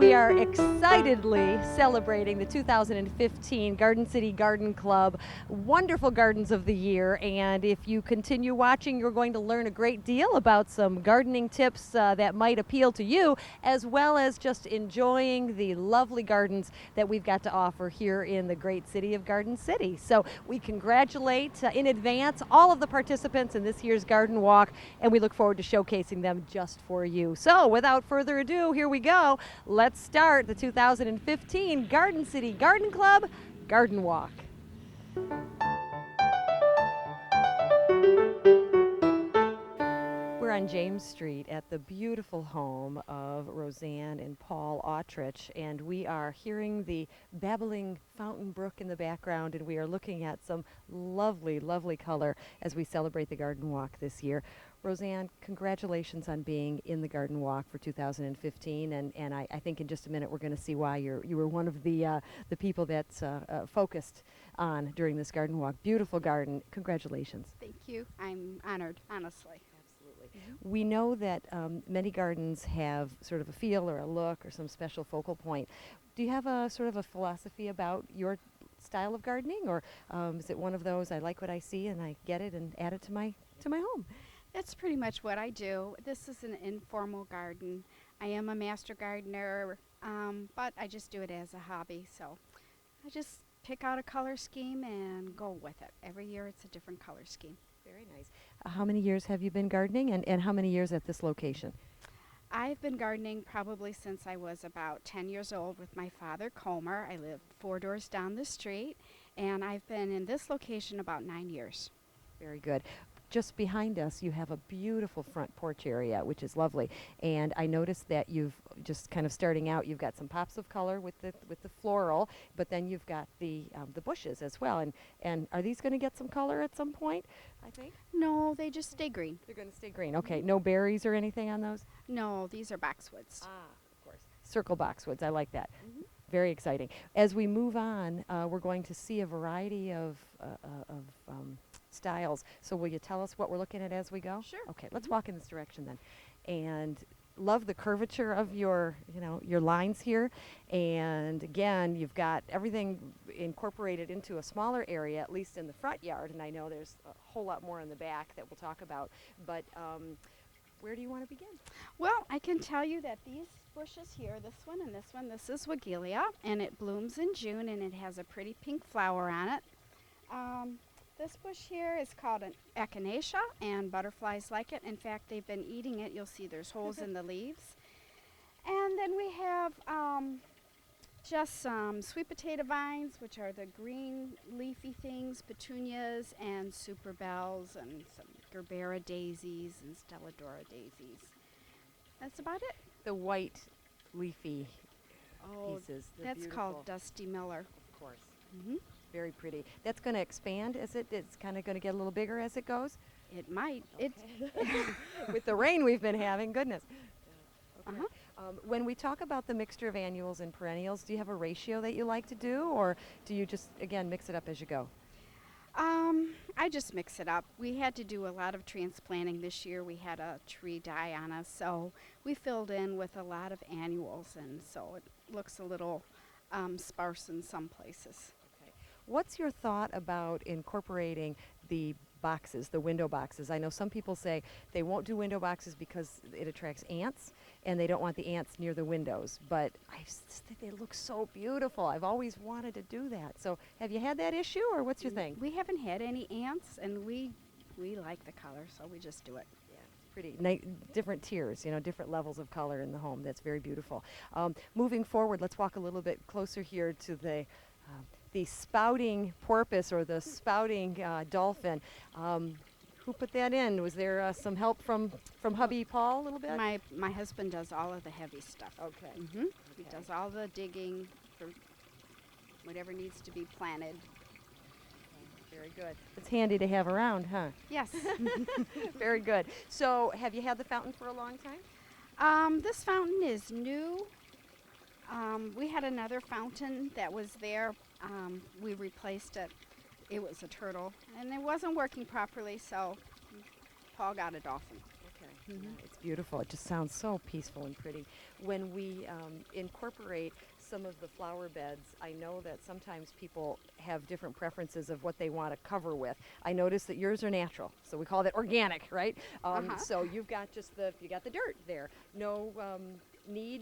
We are excitedly celebrating the 2015 Garden City Garden Club Wonderful Gardens of the Year. And if you continue watching, you're going to learn a great deal about some gardening tips that might appeal to you, as well as just enjoying the lovely gardens that we've got to offer here in the great city of Garden City. So we congratulate in advance all of the participants in this year's Garden Walk, and we look forward to showcasing them just for you. So without further ado, here we go. Let's start the 2015 Garden City Garden Club Garden Walk. We're on James Street at the beautiful home of Roseanne and Paul Autrich, and we are hearing the babbling fountain brook in the background, and we are looking at some lovely, lovely color as we celebrate the Garden Walk this year. Roseanne, congratulations on being in the Garden Walk for 2015, and I think in just a minute we're going to see why you were one of the people that's focused on during this Garden Walk. Beautiful garden. Congratulations. Thank you. I'm honored, honestly. We know that many gardens have sort of a feel or a look or some special focal point. Do you have a sort of a philosophy about your style of gardening, or is it one of those, I like what I see and I get it and add it to my home? That's pretty much what I do. This is an informal garden. I am a master gardener, but I just do it as a hobby. So I just pick out a color scheme and go with it. Every year it's a different color scheme. Very nice. How many years have you been gardening, and how many years at this location? I've been gardening probably since I was about 10 years old with my father, Comer. I live 4 doors down the street, and I've been in this location about 9 years. Very good. Just behind us, you have a beautiful front porch area, which is lovely. And I noticed that you've just kind of starting out, you've got some pops of color with the floral, but then you've got the bushes as well. And are these going to get some color at some point, I think? No, they just stay green. They're going to stay green. Okay. No berries or anything on those? No, these are boxwoods. Of course. Circle boxwoods. I like that. Very exciting. As we move on, we're going to see a variety of styles. So will you tell us what we're looking at as we go? Sure. Okay, let's walk in this direction then. And love the curvature of your lines here. And again, you've got everything incorporated into a smaller area, at least in the front yard. And I know there's a whole lot more in the back that we'll talk about. But where do you want to begin? Well, I can tell you that these bushes here, this one and this is Weigela, and it blooms in June, and it has a pretty pink flower on it. This bush here is called an echinacea, and butterflies like it. In fact, they've been eating it. You'll see there's holes in the leaves. And then we have just some sweet potato vines, which are the green leafy things, petunias and super bells, and some gerbera daisies and stelladora daisies. That's about it. The white leafy pieces. That's beautiful. called Dusty Miller. Of course. Mm-hmm. Very pretty. That's going to expand as it's kind of going to get a little bigger as it goes? It might. Okay. With the rain we've been having, goodness. Okay. Uh-huh. When we talk about the mixture of annuals and perennials, do you have a ratio that you like to do, or do you just, again, mix it up as you go? I just mix it up. We had to do a lot of transplanting this year. We had a tree die on us, so we filled in with a lot of annuals, and so it looks a little sparse in some places. Okay. What's your thought about incorporating the boxes, the window boxes? I know some people say they won't do window boxes because it attracts ants, and they don't want the ants near the windows, but I just think they look so beautiful. I've always wanted to do that. So have you had that issue, or what's your thing? We haven't had any ants, and we like the color, so we just do it. Yeah, it's pretty. Different tiers, different levels of color in the home. That's very beautiful. Moving forward, let's walk a little bit closer here to the spouting porpoise, or the spouting dolphin. Who put that in? Was there some help from hubby Paul a little bit? My husband does all of the heavy stuff. Okay. Mm-hmm. He does all the digging for whatever needs to be planted. Very good. It's handy to have around, huh? Yes. Very good. So have you had the fountain for a long time? This fountain is new. We had another fountain that was there. We replaced it. It was a turtle, and it wasn't working properly, so Paul got a dolphin. Okay. It's beautiful. It just sounds so peaceful and pretty. When we incorporate some of the flower beds, I know that sometimes people have different preferences of what they want to cover with. I notice that yours are natural, so we call that organic, right? So you've got you got the dirt there. No need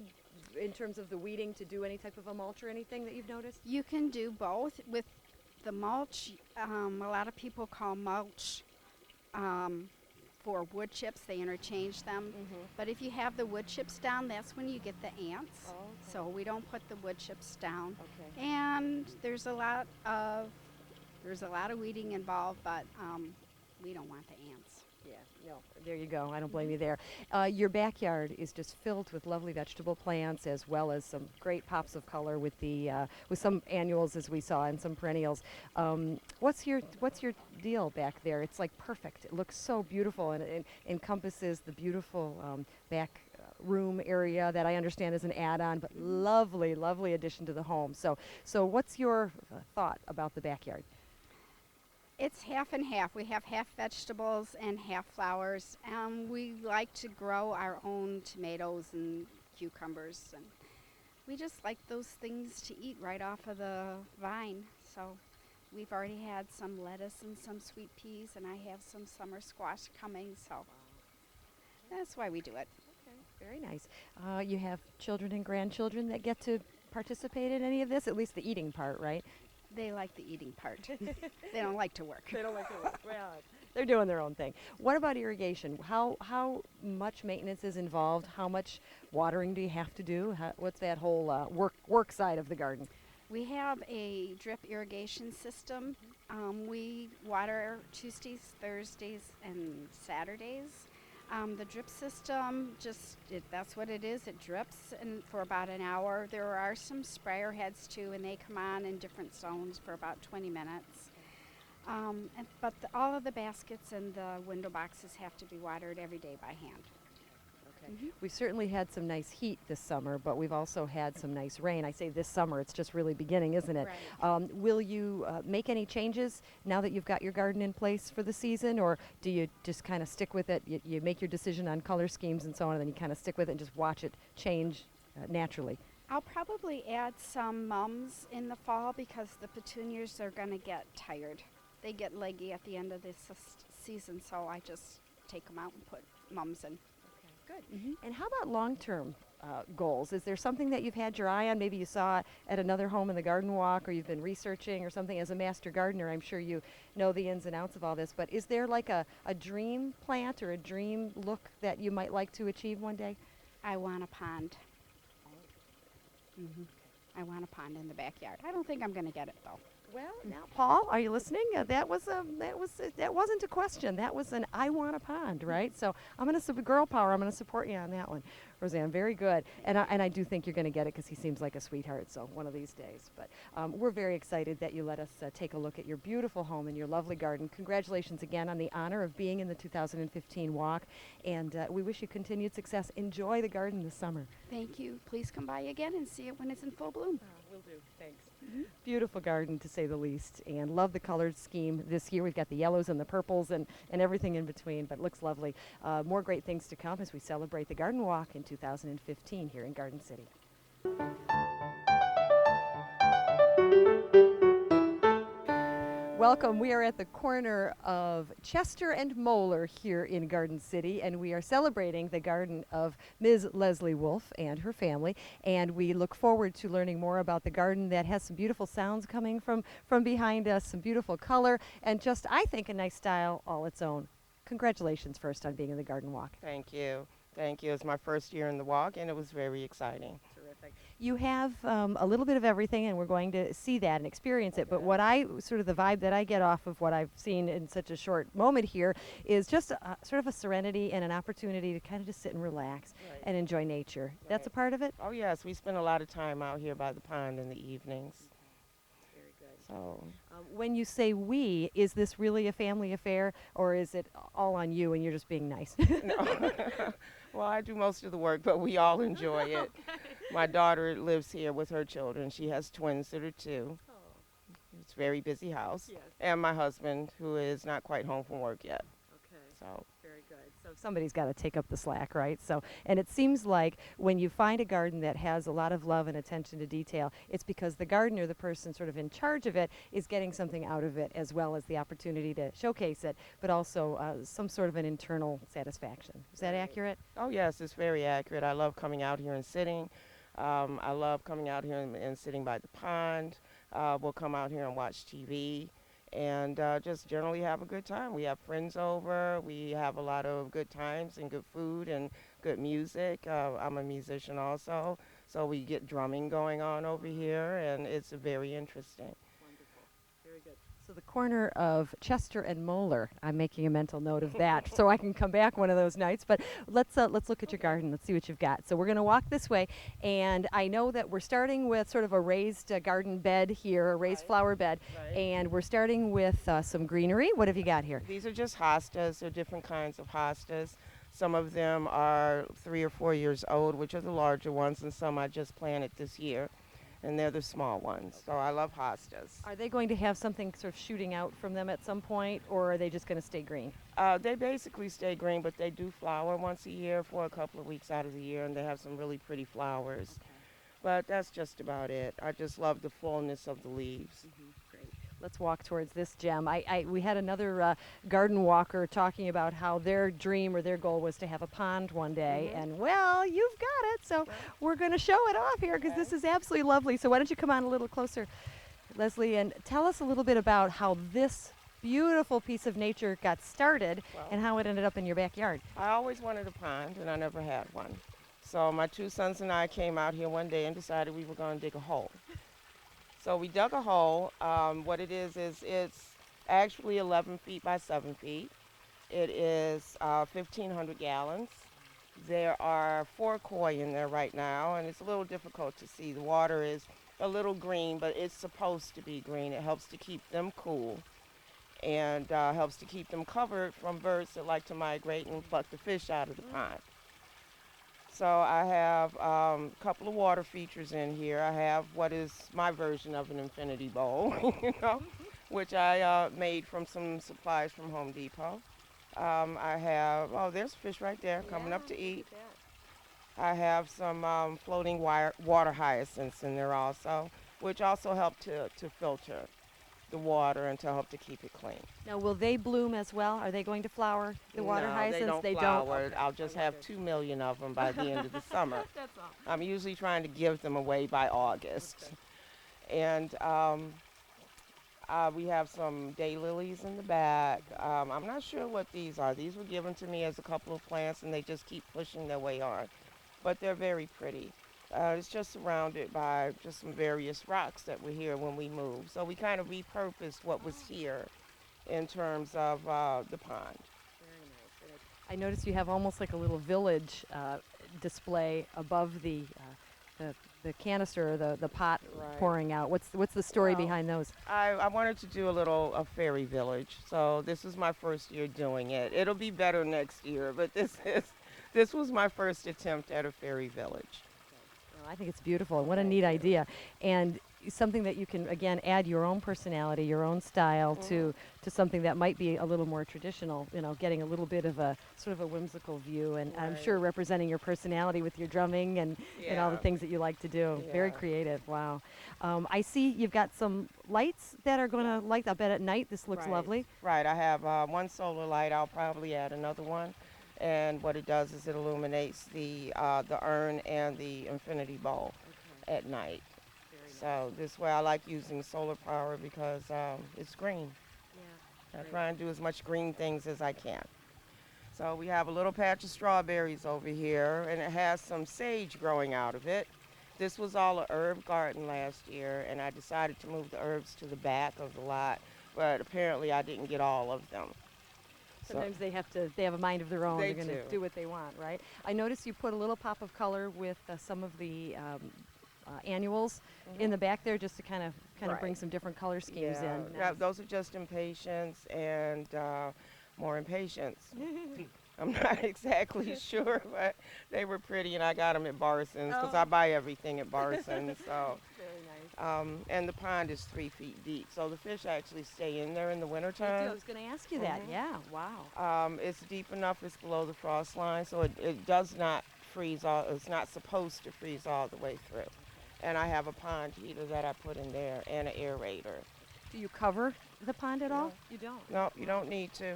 in terms of the weeding to do any type of a mulch or anything that you've noticed? You can do both with the mulch. A lot of people call mulch for wood chips. They interchange them. But if you have the wood chips down, that's when you get the ants. Oh, okay. So we don't put the wood chips down. Okay. And there's a lot of weeding involved, but we don't want the ants. Yeah, no, there you go. I don't blame you there. Your backyard is just filled with lovely vegetable plants, as well as some great pops of color with with some annuals, as we saw, and some perennials. What's your deal back there? It's like perfect. It looks so beautiful, and it encompasses the beautiful back room area that I understand is an add-on, but lovely, lovely addition to the home. So what's your thought about the backyard? It's half and half. We have half vegetables and half flowers. We like to grow our own tomatoes and cucumbers, and we just like those things to eat right off of the vine. So we've already had some lettuce and some sweet peas, and I have some summer squash coming, so that's why we do it. Okay, very nice. You have children and grandchildren that get to participate in any of this, at least the eating part, right? They like the eating part. They don't like to work. They don't like to work. Well, they're doing their own thing. What about irrigation? How much maintenance is involved? How much watering do you have to do? What's that whole work side of the garden? We have a drip irrigation system. We water Tuesdays, Thursdays, and Saturdays. The drip system, that's what it is. It drips for about an hour. There are some sprayer heads too, and they come on in different zones for about 20 minutes. But all of the baskets and the window boxes have to be watered every day by hand. Okay. We've certainly had some nice heat this summer, but we've also had some nice rain. I say this summer, it's just really beginning, isn't it? Right. Will you make any changes now that you've got your garden in place for the season, or do you just kind of stick with it? You make your decision on color schemes and so on, and then you kind of stick with it and just watch it change naturally? I'll probably add some mums in the fall because the petunias are going to get tired. They get leggy at the end of this season, so I just take them out and put mums in. Good. And how about long-term goals? Is there something that you've had your eye on? Maybe you saw it at another home in the garden walk, or you've been researching or something. As a master gardener, I'm sure you know the ins and outs of all this, but is there like a dream plant or a dream look that you might like to achieve one day? I want a pond. I want a pond in the backyard. I don't think I'm going to get it though. Well, now, Paul, are you listening? That wasn't a question. That was an I want a pond, right? So I'm going to girl power. I'm going to support you on that one, Roseanne. Very good. And I do think you're going to get it because he seems like a sweetheart. So one of these days. But we're very excited that you let us take a look at your beautiful home and your lovely garden. Congratulations again on the honor of being in the 2015 walk, and we wish you continued success. Enjoy the garden this summer. Thank you. Please come by again and see it when it's in full bloom. Will do. Thanks. Beautiful garden, to say the least, and love the colored scheme this year. We've got the yellows and the purples and everything in between, but it looks lovely. More great things to come as we celebrate the Garden Walk in 2015 here in Garden City. Welcome. We are at the corner of Chester and Moeller here in Garden City, and we are celebrating the garden of Ms. Leslie Wolf and her family, and we look forward to learning more about the garden that has some beautiful sounds coming from behind us, some beautiful color, and just, I think, a nice style all its own. Congratulations first on being in the Garden Walk. Thank you. Thank you. It's my first year in the walk, and it was very exciting. Terrific. You have a little bit of everything, and we're going to see that and experience it. But what the vibe that I get off of what I've seen in such a short moment here is just sort of a serenity and an opportunity to kind of just sit and relax and enjoy nature. Right. That's a part of it? Oh, yes. We spend a lot of time out here by the pond in the evenings. Very good. So, when you say we, is this really a family affair, or is it all on you and you're just being nice? no. Well, I do most of the work, but we all enjoy it. Okay. My daughter lives here with her children. She has twins that are 2. Oh. It's a very busy house. Yes. And my husband, who is not quite home from work yet. Okay. So. Very good. So somebody's got to take up the slack, right? So, and it seems like when you find a garden that has a lot of love and attention to detail, it's because the gardener, the person sort of in charge of it, is getting something out of it, as well as the opportunity to showcase it, but also some sort of an internal satisfaction. Is that accurate? Oh yes, it's very accurate. I love coming out here and sitting. I love coming out here and sitting by the pond. We'll come out here and watch TV and just generally have a good time. We have friends over. We have a lot of good times and good food and good music. I'm a musician also, so we get drumming going on over here, and it's very interesting. Very good. So the corner of Chester and Moeller, I'm making a mental note of that, so I can come back one of those nights. But let's look at your garden. Let's see what you've got. So we're going to walk this way, and I know that we're starting with sort of a raised garden bed here, a raised flower bed, and we're starting with some greenery. What have you got here? These are just hostas. They're different kinds of hostas. Some of them are 3 or 4 years old, which are the larger ones, and some I just planted this year, and they're the small ones. So I love hostas. Are they going to have something sort of shooting out from them at some point, or are they just going to stay green? They basically stay green, but they do flower once a year for a couple of weeks out of the year, and they have some really pretty flowers. But that's just about it. I just love the fullness of the leaves. Great. Let's walk towards this gem. We had another garden walker talking about how their dream or their goal was to have a pond one day, and well, you've got it. So we're going to show it off here because this is absolutely lovely. So why don't you come on a little closer, Leslie, and tell us a little bit about how this beautiful piece of nature got started and how it ended up in your backyard. I always wanted a pond, and I never had one. So my 2 sons and I came out here one day and decided we were going to dig a hole. So we dug a hole. What it is it's actually 11 feet by 7 feet. It is 1,500 gallons. There are 4 koi in there right now, and it's a little difficult to see. The water is a little green, but it's supposed to be green. It helps to keep them cool and helps to keep them covered from birds that like to migrate and pluck the fish out of the pond. So I have a couple of water features in here. I have what is my version of an infinity bowl, which I made from some supplies from Home Depot. I have, there's fish right there coming up to eat. I have some floating water hyacinths in there also, which also help to filter the water and to help to keep it clean. Now, will they bloom as well? Are they going to flower, the water hyacinths? They don't flower. Okay. I'll just have 2 million of them by the end of the summer. That's all. I'm usually trying to give them away by August. Okay. And we have some daylilies in the back. I'm not sure what these are. These were given to me as a couple of plants, and they just keep pushing their way on. But they're very pretty. It's just surrounded by just some various rocks that were here when we moved. So we kind of repurposed what was here in terms of the pond. Very nice. I noticed you have almost like a little village display above the canister, the pot pouring out. What's the story behind those? I wanted to do a fairy village. So this is my first year doing it. It'll be better next year, but this was my first attempt at a fairy village. I think it's beautiful. What a neat idea. And something that you can, again, add your own personality, your own style to something that might be a little more traditional, getting a little bit of a sort of a whimsical view. And I'm sure representing your personality with your drumming and all the things that you like to do. Yeah. Very creative. Wow. I see you've got some lights that are going to light up at night. This looks lovely. Right. I have one solar light. I'll probably add another one. And what it does is it illuminates the urn and the infinity bowl at night. So this way I like using solar power because it's green. Yeah. I try and do as much green things as I can. So we have a little patch of strawberries over here, and it has some sage growing out of it. This was all a herb garden last year, and I decided to move the herbs to the back of the lot, but apparently I didn't get all of them. Sometimes they have a mind of their own. They're going to do what they want, right? I noticed you put a little pop of color with some of the annuals in the back there, just to kind of bring some different color schemes in. Yeah, those are just impatiens and more impatiens. I'm not exactly sure, but they were pretty, and I got them at Barson's because Oh. I buy everything at Barson's. So, Very nice. and the pond is 3 feet deep, so the fish actually stay in there in the I wintertime. was going to ask you that. Mhm. Yeah. Wow. It's deep enough; it's below the frost line, so it does not freeze all. It's not supposed to freeze all the way through. And I have a pond heater that I put in there and an aerator. Do you cover the pond at all? No. You don't. No, you don't need to.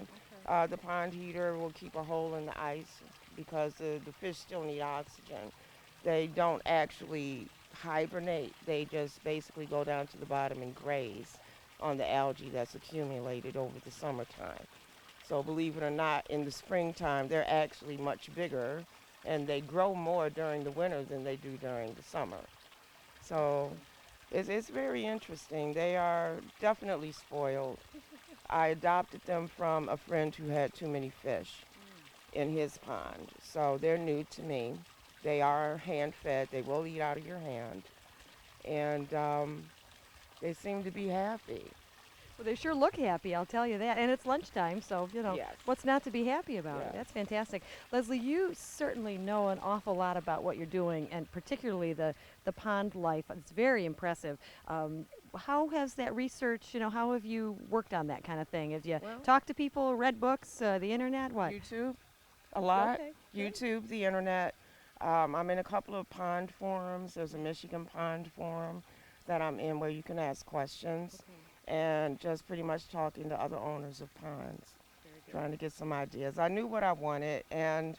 The pond heater will keep a hole in the ice because the fish still need oxygen. They don't actually hibernate. They just basically go down to the bottom and graze on the algae that's accumulated over the summertime. So believe it or not, in the springtime, they're actually much bigger and they grow more during the winter than they do during the summer. So it's very interesting. They are definitely spoiled. I adopted them from a friend who had too many fish in his pond. So they're new to me. They are hand fed. They will eat out of your hand. And they seem to be happy. Well, they sure look happy, I'll tell you that. And it's lunchtime, so, Yes. what's not to be happy about it? Yes. That's fantastic. Leslie, you certainly know an awful lot about what you're doing, and particularly the pond life. It's very impressive. How has that research, how have you worked on that kind of thing? Have you Well- talked to people, read books, the internet, what? YouTube, a lot. Okay, good. YouTube, the internet. I'm in a couple of pond forums. There's a Michigan pond forum that I'm in where you can ask questions and just pretty much talking to other owners of ponds, trying to get some ideas. I knew what I wanted, and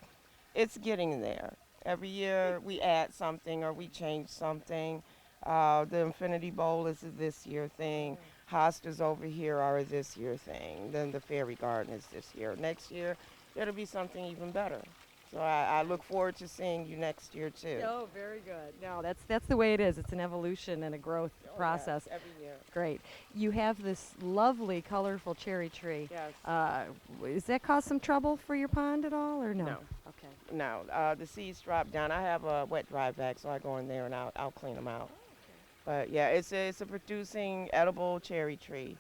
it's getting there. Every year we add something or we change something. The Infinity Bowl is a this year thing. Hostas over here are a this year thing. Then the Fairy Garden is this year. Next year, it'll be something even better. So I look forward to seeing you next year too. Oh, very good. No, that's the way it is. It's an evolution and a growth Oh, process. yes, every year. Great. You have this lovely, colorful cherry tree. Yes. Does that cause some trouble for your pond at all, or no? No. Okay. No, the seeds drop down. I have a wet dry bag, so I go in there and I'll clean them out. But yeah, it's a producing edible cherry tree,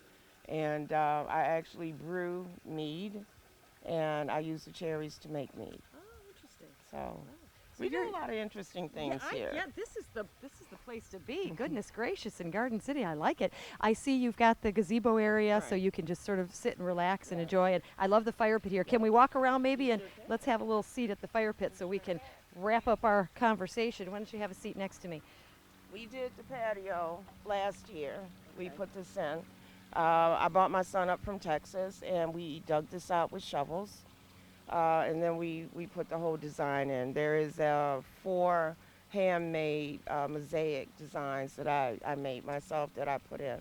and I actually brew mead, and I use the cherries to make mead. Oh, interesting. So So we do you're- a lot of interesting things here. Yeah, this is the place to be. Goodness gracious, in Garden City, I like it. I see you've got the gazebo area, so Right. you can just sort of sit and relax and Yeah. enjoy it. I love the fire pit here. Can we walk around maybe and let's have a little seat at the fire pit so we can wrap up our conversation. Why don't you have a seat next to me? We did the patio last year. We put this in. I brought my son up from Texas, and we dug this out with shovels. And then we put the whole design in. There is 4 handmade mosaic designs that I made myself that I put in.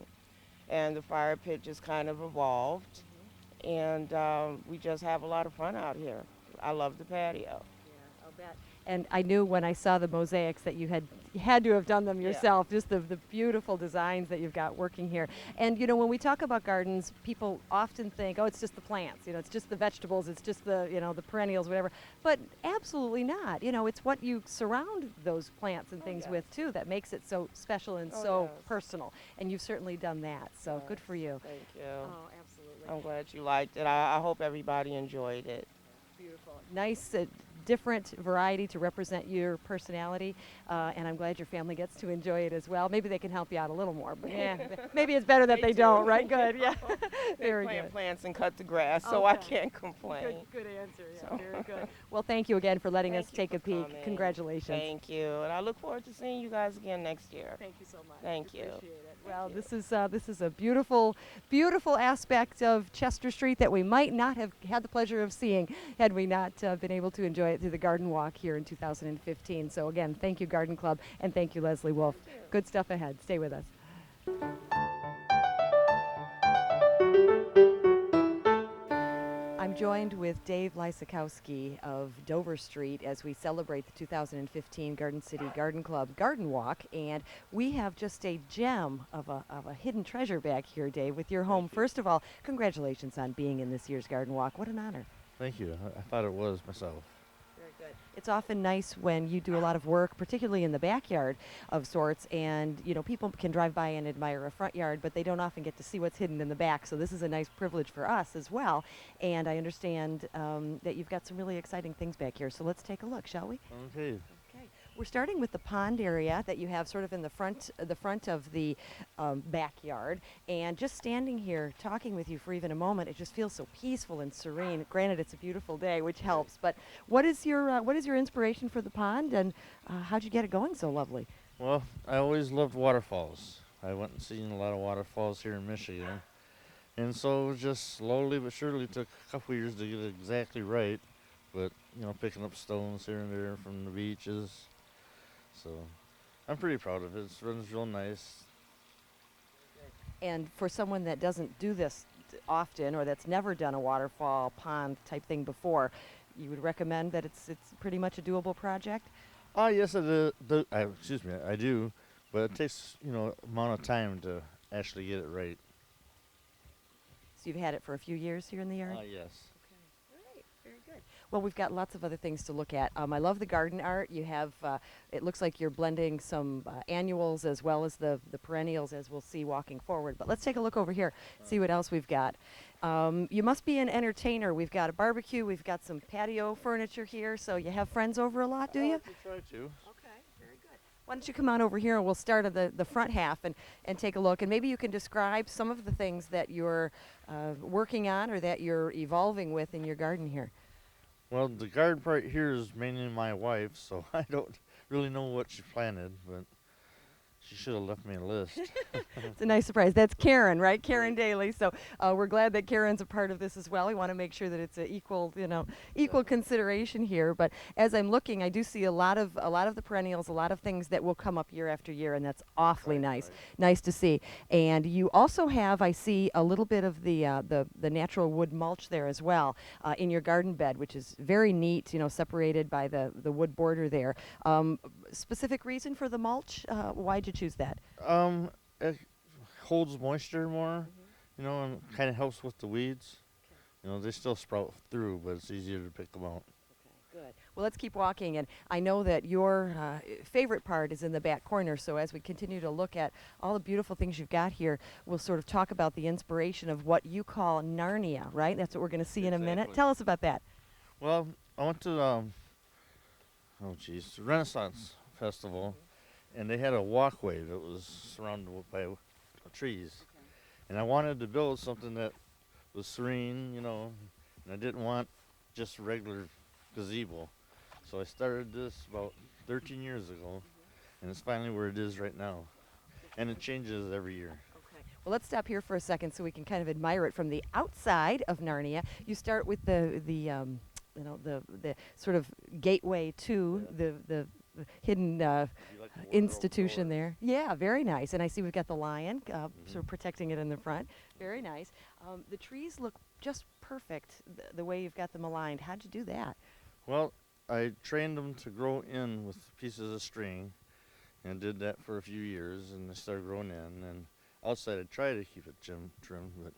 And the fire pit just kind of evolved. And we just have a lot of fun out here. I love the patio. Yeah, I'll bet. And I knew when I saw the mosaics that you had to have done them Yeah. yourself, just the beautiful designs that you've got working here. And when we talk about gardens, people often think, oh, it's just the plants, it's just the vegetables, it's just the, the perennials, whatever. But absolutely not. It's what you surround those plants and things yes. with too that makes it so special and Oh, so yes. personal. And you've certainly done that. So good for you. Thank you. Oh, absolutely. I'm glad you liked it. I hope everybody enjoyed it. Beautiful. Nice, different variety to represent your personality, and I'm glad your family gets to enjoy it as well. Maybe they can help you out a little more, but yeah, maybe it's better that they They don't, do. right? Good, yeah. They Very plant good. plants and cut the grass, so I Okay. can't complain. Good answer, yeah, So- very good. Well, thank you again for letting us Thank you take a for peek. coming. Congratulations. Thank you, and I look forward to seeing you guys again next year. Thank you so much. Thank you. Appreciate it. Well, you. this is a beautiful, beautiful aspect of Chester Street that we might not have had the pleasure of seeing had we not been able to enjoy it through the Garden Walk here in 2015. So again, thank you, Garden Club, and thank you, Leslie Wolf. Good stuff ahead. Stay with us. I'm joined with Dave Lysakowski of Dover Street as we celebrate the 2015 Garden City Garden Club Garden Walk, and we have just a gem of a hidden treasure back here, Dave, with your home. First of all, congratulations on being in this year's Garden Walk. What an honor. Thank you. I thought it was myself. Very Good. It's often nice when you do a lot of work, particularly in the backyard of sorts, and people can drive by and admire a front yard, but they don't often get to see what's hidden in the back. So this is a nice privilege for us as well. And I understand that you've got some really exciting things back here. So let's take a look, shall we? Okay. Okay. We're starting with the pond area that you have sort of in the front of the backyard, and just standing here talking with you for even a moment, it just feels so peaceful and serene. Granted, it's a beautiful day, which helps. But what is your inspiration for the pond, and how'd you get it going so lovely? Well, I always loved waterfalls. I went and seen a lot of waterfalls here in Michigan. And so it just slowly but surely took a couple years to get it exactly right. But, picking up stones here and there from the beaches. So I'm pretty proud of it. It runs real nice. And for someone that doesn't do this often, or that's never done a waterfall pond type thing before, you would recommend that it's pretty much a doable project? Yes, I do. But it takes, amount of time to actually get it right. So you've had it for a few years here in the yard? Yes. All right, very good. Well, we've got lots of other things to look at. I love the garden art. You have, it looks like you're blending some annuals as well as the perennials, as we'll see walking forward. But let's take a look over here, see what else we've got. You must be an entertainer. We've got a barbecue. We've got some patio furniture here. So you have friends over a lot, do you? I try to. Okay, very good. Why don't you come on over here, and we'll start at the front half and take a look. And maybe you can describe some of the things that you're working on or that you're evolving with in your garden here. Well, the garden part here is mainly my wife, so I don't really know what she planted, but she should have left me a list. It's a nice surprise. That's Karen, right? Karen Daly. So we're glad that Karen's a part of this as well. We want to make sure that it's an equal consideration here. But as I'm looking, I do see a lot of the perennials, a lot of things that will come up year after year, and that's awfully nice. Nice to see. And you also have, I see, a little bit of the natural wood mulch there as well in your garden bed, which is very neat. Separated by the wood border there. Specific reason for the mulch? Why'd you choose that? It holds moisture more, and kind of helps with the weeds. They still sprout through, but it's easier to pick them out. Okay, good. Well, let's keep walking, and I know that your favorite part is in the back corner, so as we continue to look at all the beautiful things you've got here, we'll sort of talk about the inspiration of what you call Narnia, right? That's what we're going to see in a minute. Exactly. Tell us about that. Well, I went to the Renaissance Festival, and they had a walkway that was surrounded by trees. And I wanted to build something that was serene, and I didn't want just a regular gazebo. So I started this about 13 years ago, and it's finally where it is right now. And it changes every year. Okay. Well, let's stop here for a second so we can kind of admire it from the outside of Narnia. You start with the sort of gateway to the hidden institution there. Yeah, very nice. And I see we've got the lion sort of protecting it in the front. Very nice. The trees look just perfect the way you've got them aligned. How'd you do that? Well, I trained them to grow in with pieces of string, and did that for a few years, and they started growing in. And outside, I try to keep it trimmed, but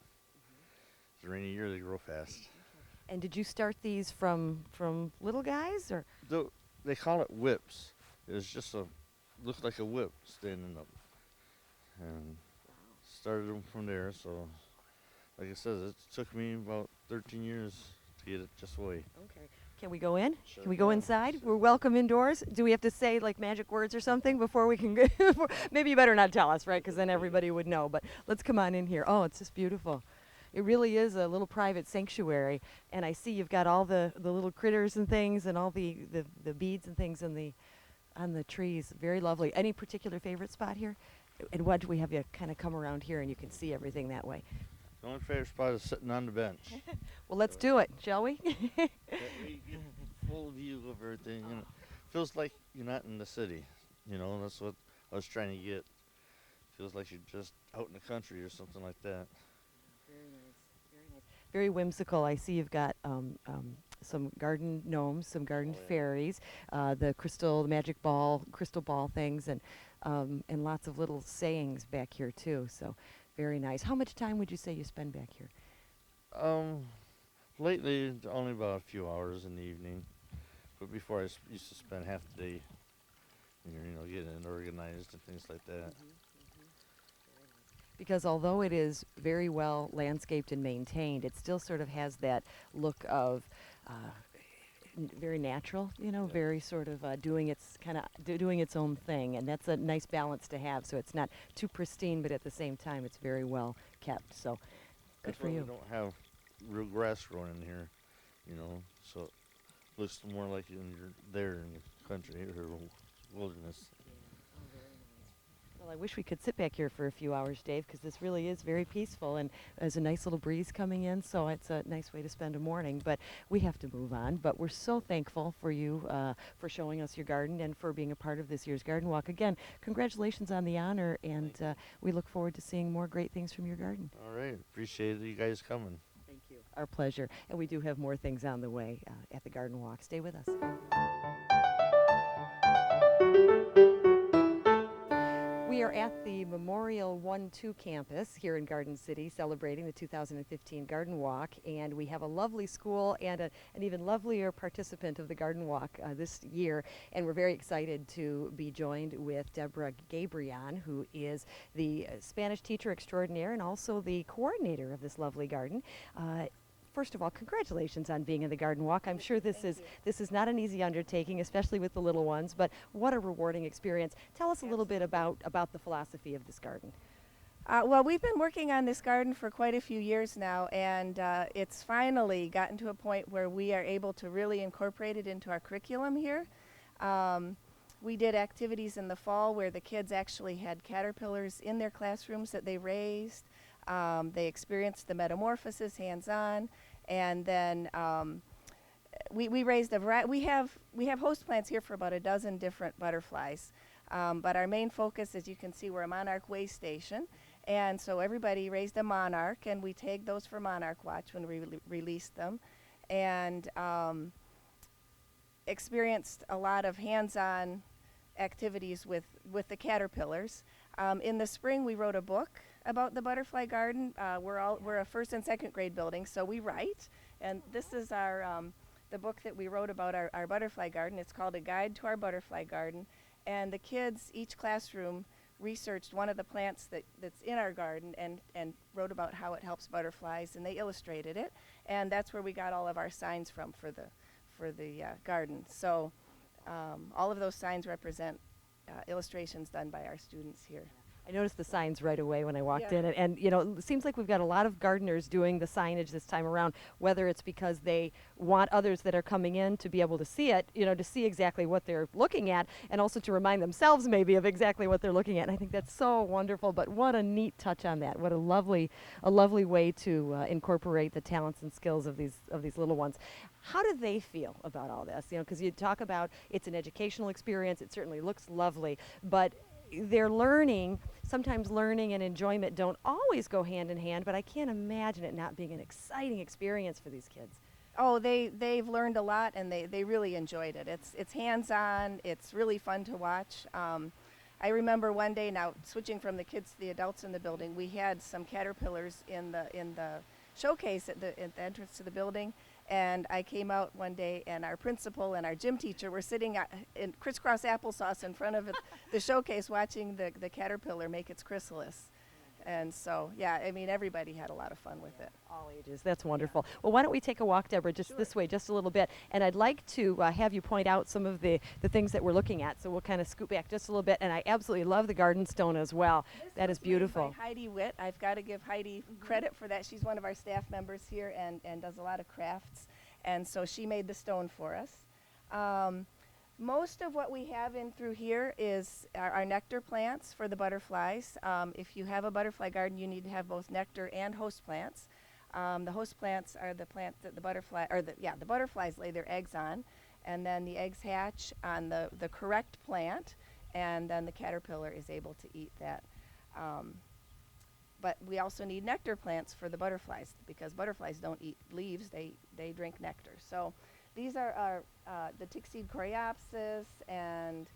it's a rainy year, they grow fast. And did you start these from little guys, or? They call it whips. It's just looks like a whip standing up. And started them from there, so like I said, it took me about 13 years to get it just right. Okay. Can we go in? Sure. Can we go Yeah. inside? Sure. We're welcome indoors. Do we have to say like magic words or something before we can go? Maybe you better not tell us, right? Because then everybody would know. But let's come on in here. Oh, it's just beautiful. It really is a little private sanctuary. And I see you've got all the little critters and things, and all the beads and things on the trees. Very lovely. Any particular favorite spot here? And what do we have you kind of come around here and you can see everything that way? The only favorite spot is sitting on the bench. Well, let's do it, shall we? That way you get full view of everything. Feels like you're not in the city. That's what I was trying to get. Feels like you're just out in the country or something like that. Very nice, very nice. Very whimsical. I see you've got some garden gnomes, some garden fairies, the magic ball, crystal ball things, and lots of little sayings back here too. So very nice. How much time would you say you spend back here? Lately, only about a few hours in the evening. But before used to spend half the day, getting it organized and things like that. Because although it is very well landscaped and maintained, it still sort of has that look of very natural, Yeah. very sort of doing its own thing, and that's a nice balance to have. So it's not too pristine, but at the same time, it's very well kept. So good That's for why you. we don't have real grass growing in here, so it looks more like you're there in the country or wilderness. Well, I wish we could sit back here for a few hours, Dave, because this really is very peaceful, and there's a nice little breeze coming in, so it's a nice way to spend a morning. But we have to move on. But we're so thankful for you for showing us your garden and for being a part of this year's garden walk. Again, congratulations on the honor, and we look forward to seeing more great things from your garden. All right, appreciate you guys coming. Thank you. Our pleasure. And we do have more things on the way at the garden walk. Stay with us. We are at the Memorial 1-2 campus here in Garden City celebrating the 2015 Garden Walk, and we have a lovely school and an even lovelier participant of the Garden Walk this year, and we're very excited to be joined with Deborah Gabrion, who is the Spanish teacher extraordinaire and also the coordinator of this lovely garden. First of all, congratulations on being in the Garden Walk. I'm sure this is not an easy undertaking, especially with the little ones, but what a rewarding experience. Tell us a little bit about the philosophy of this garden. Well, we've been working on this garden for quite a few years now, and it's finally gotten to a point where we are able to really incorporate it into our curriculum here. We did activities in the fall where the kids actually had caterpillars in their classrooms that they raised. They experienced the metamorphosis hands-on, and then we raised a variety. We have host plants here for about a dozen different butterflies, but our main focus, as you can see, we're a monarch way station, and so everybody raised a monarch, and we tagged those for Monarch Watch when we released them, and experienced a lot of hands-on activities with the caterpillars. In the spring, we wrote a book about the butterfly garden. We're a first and second grade building, so we write, and this is our the book that we wrote about our butterfly garden. It's called A Guide to Our Butterfly Garden, and the kids, each classroom, researched one of the plants that's in our garden and wrote about how it helps butterflies, and they illustrated it, and that's where we got all of our signs from for the garden. So all of those signs represent illustrations done by our students here. I noticed the signs right away when I walked Yeah. in, and it seems like we've got a lot of gardeners doing the signage this time around, whether it's because they want others that are coming in to be able to see it, to see exactly what they're looking at, and also to remind themselves maybe of exactly what they're looking at. And I think that's so wonderful, but what a neat touch on that. What a lovely way to incorporate the talents and skills of these little ones. How do they feel about all this? Because you talk about it's an educational experience, it certainly looks lovely, but they're sometimes learning and enjoyment don't always go hand in hand, but I can't imagine it not being an exciting experience for these kids. Oh, they've learned a lot, and they really enjoyed it. It's hands-on. It's really fun to watch. I remember one day, now switching from the kids to the adults in the building, we had some caterpillars in the showcase at the entrance to the building, and I came out one day, and our principal and our gym teacher were sitting in crisscross applesauce in front of the showcase watching the caterpillar make its chrysalis. And so, yeah, I mean, everybody had a lot of fun with it. All ages. That's wonderful. Well, why don't we take a walk, Deborah, just this way, just a little bit. And I'd like to have you point out some of the things that we're looking at. So we'll kind of scoot back just a little bit. And I absolutely love the garden stone as well. That is beautiful. By Heidi Witt. I've got to give Heidi credit for that. She's one of our staff members here and does a lot of crafts. And so she made the stone for us. Most of what we have in through here is our nectar plants for the butterflies. If you have a butterfly garden, you need to have both nectar and host plants. The host plants are the plants that the butterflies lay their eggs on, and then the eggs hatch on the correct plant, and then the caterpillar is able to eat that. But we also need nectar plants for the butterflies, because butterflies don't eat leaves, they drink nectar. So these are the tick-seed coreopsis and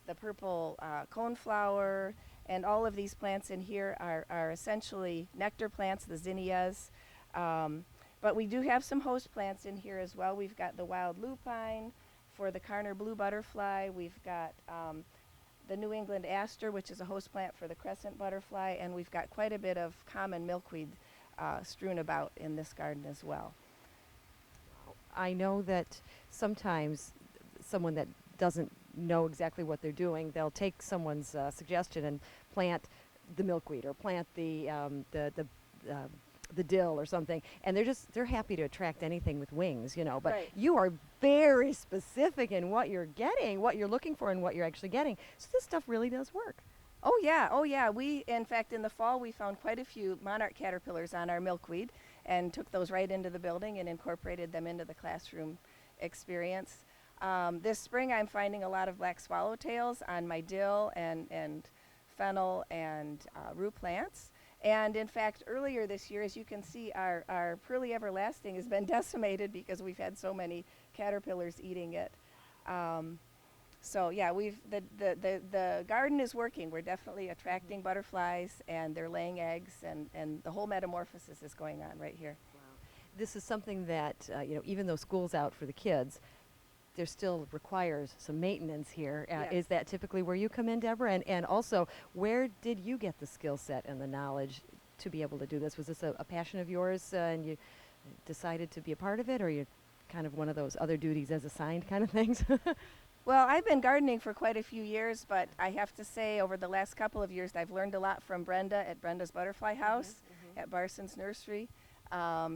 the purple coneflower, and all of these plants in here are essentially nectar plants, the zinnias. But we do have some host plants in here as well. We've got the wild lupine for the Carner blue butterfly, we've got the New England aster, which is a host plant for the crescent butterfly, and we've got quite a bit of common milkweed strewn about in this garden as well. I know that sometimes someone that doesn't know exactly what they're doing, they'll take someone's suggestion and plant the milkweed or plant the dill or something, and they're happy to attract anything with wings, you know. But Right. you are very specific in what you're getting, what you're looking for, and what you're actually getting. So this stuff really does work. Oh yeah, oh yeah. We, in fact, in the fall, we found quite a few monarch caterpillars on our milkweed and took those right into the building and incorporated them into the classroom experience. This spring, I'm finding a lot of black swallowtails on my dill and fennel and rue plants. And in fact, earlier this year, as you can see, our Pearly Everlasting has been decimated because we've had so many caterpillars eating it. So yeah, the garden is working. We're definitely attracting butterflies, and they're laying eggs, and the whole metamorphosis is going on right here. This is something that, you know, even though school's out for the kids, there still requires some maintenance here. Yes. Is that typically where you come in, Deborah? And also, where did you get the skill set and the knowledge to be able to do this? Was this a passion of yours and you decided to be a part of it, or you kind of one of those other duties as assigned kind of things? Well, I've been gardening for quite a few years, but I have to say over the last couple of years, I've learned a lot from Brenda at Brenda's Butterfly House at Barson's Nursery.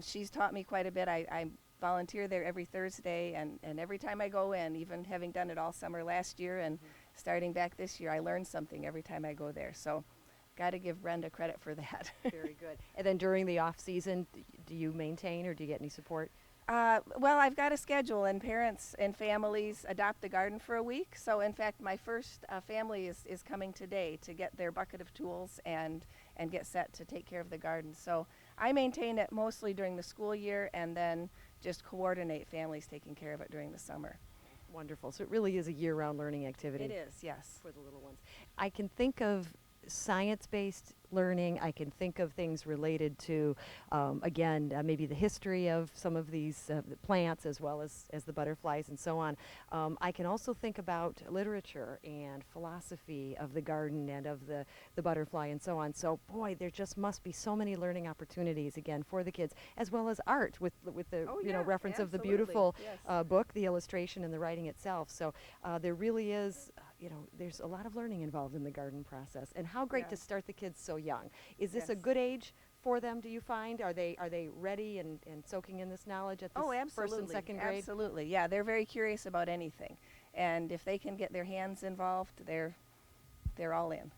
She's taught me quite a bit. I volunteer there every Thursday, and every time I go in, even having done it all summer last year and starting back this year, I learn something every time I go there. So got to give Brenda credit for that. Very good. And then during the off season, do you maintain or do you get any support? Well, I've got a schedule, and parents and families adopt the garden for a week. So in fact, my first family is coming today to get their bucket of tools and get set to take care of the garden. So I maintain it mostly during the school year, and then just coordinate families taking care of it during the summer. Wonderful. So it really is a year-round learning activity. It is, yes. For the little ones. I can think of science-based learning. I can think of things related to, again, maybe the history of some of these the plants as well as the butterflies and so on. I can also think about literature and philosophy of the garden and of the butterfly and so on. So, boy, there just must be so many learning opportunities, again, for the kids, as well as art with the Oh, you know, yeah, reference of the absolutely, beautiful yes. book, the illustration, and the writing itself. So there really is, you know, there's a lot of learning involved in the garden process. And how great to Yeah. start the kids so young. Is this a Yes. good age for them, do you find? Are they ready and soaking in this knowledge at this Oh, absolutely. first and second grade? Absolutely. Yeah, they're very curious about anything. And if they can get their hands involved, they're all in.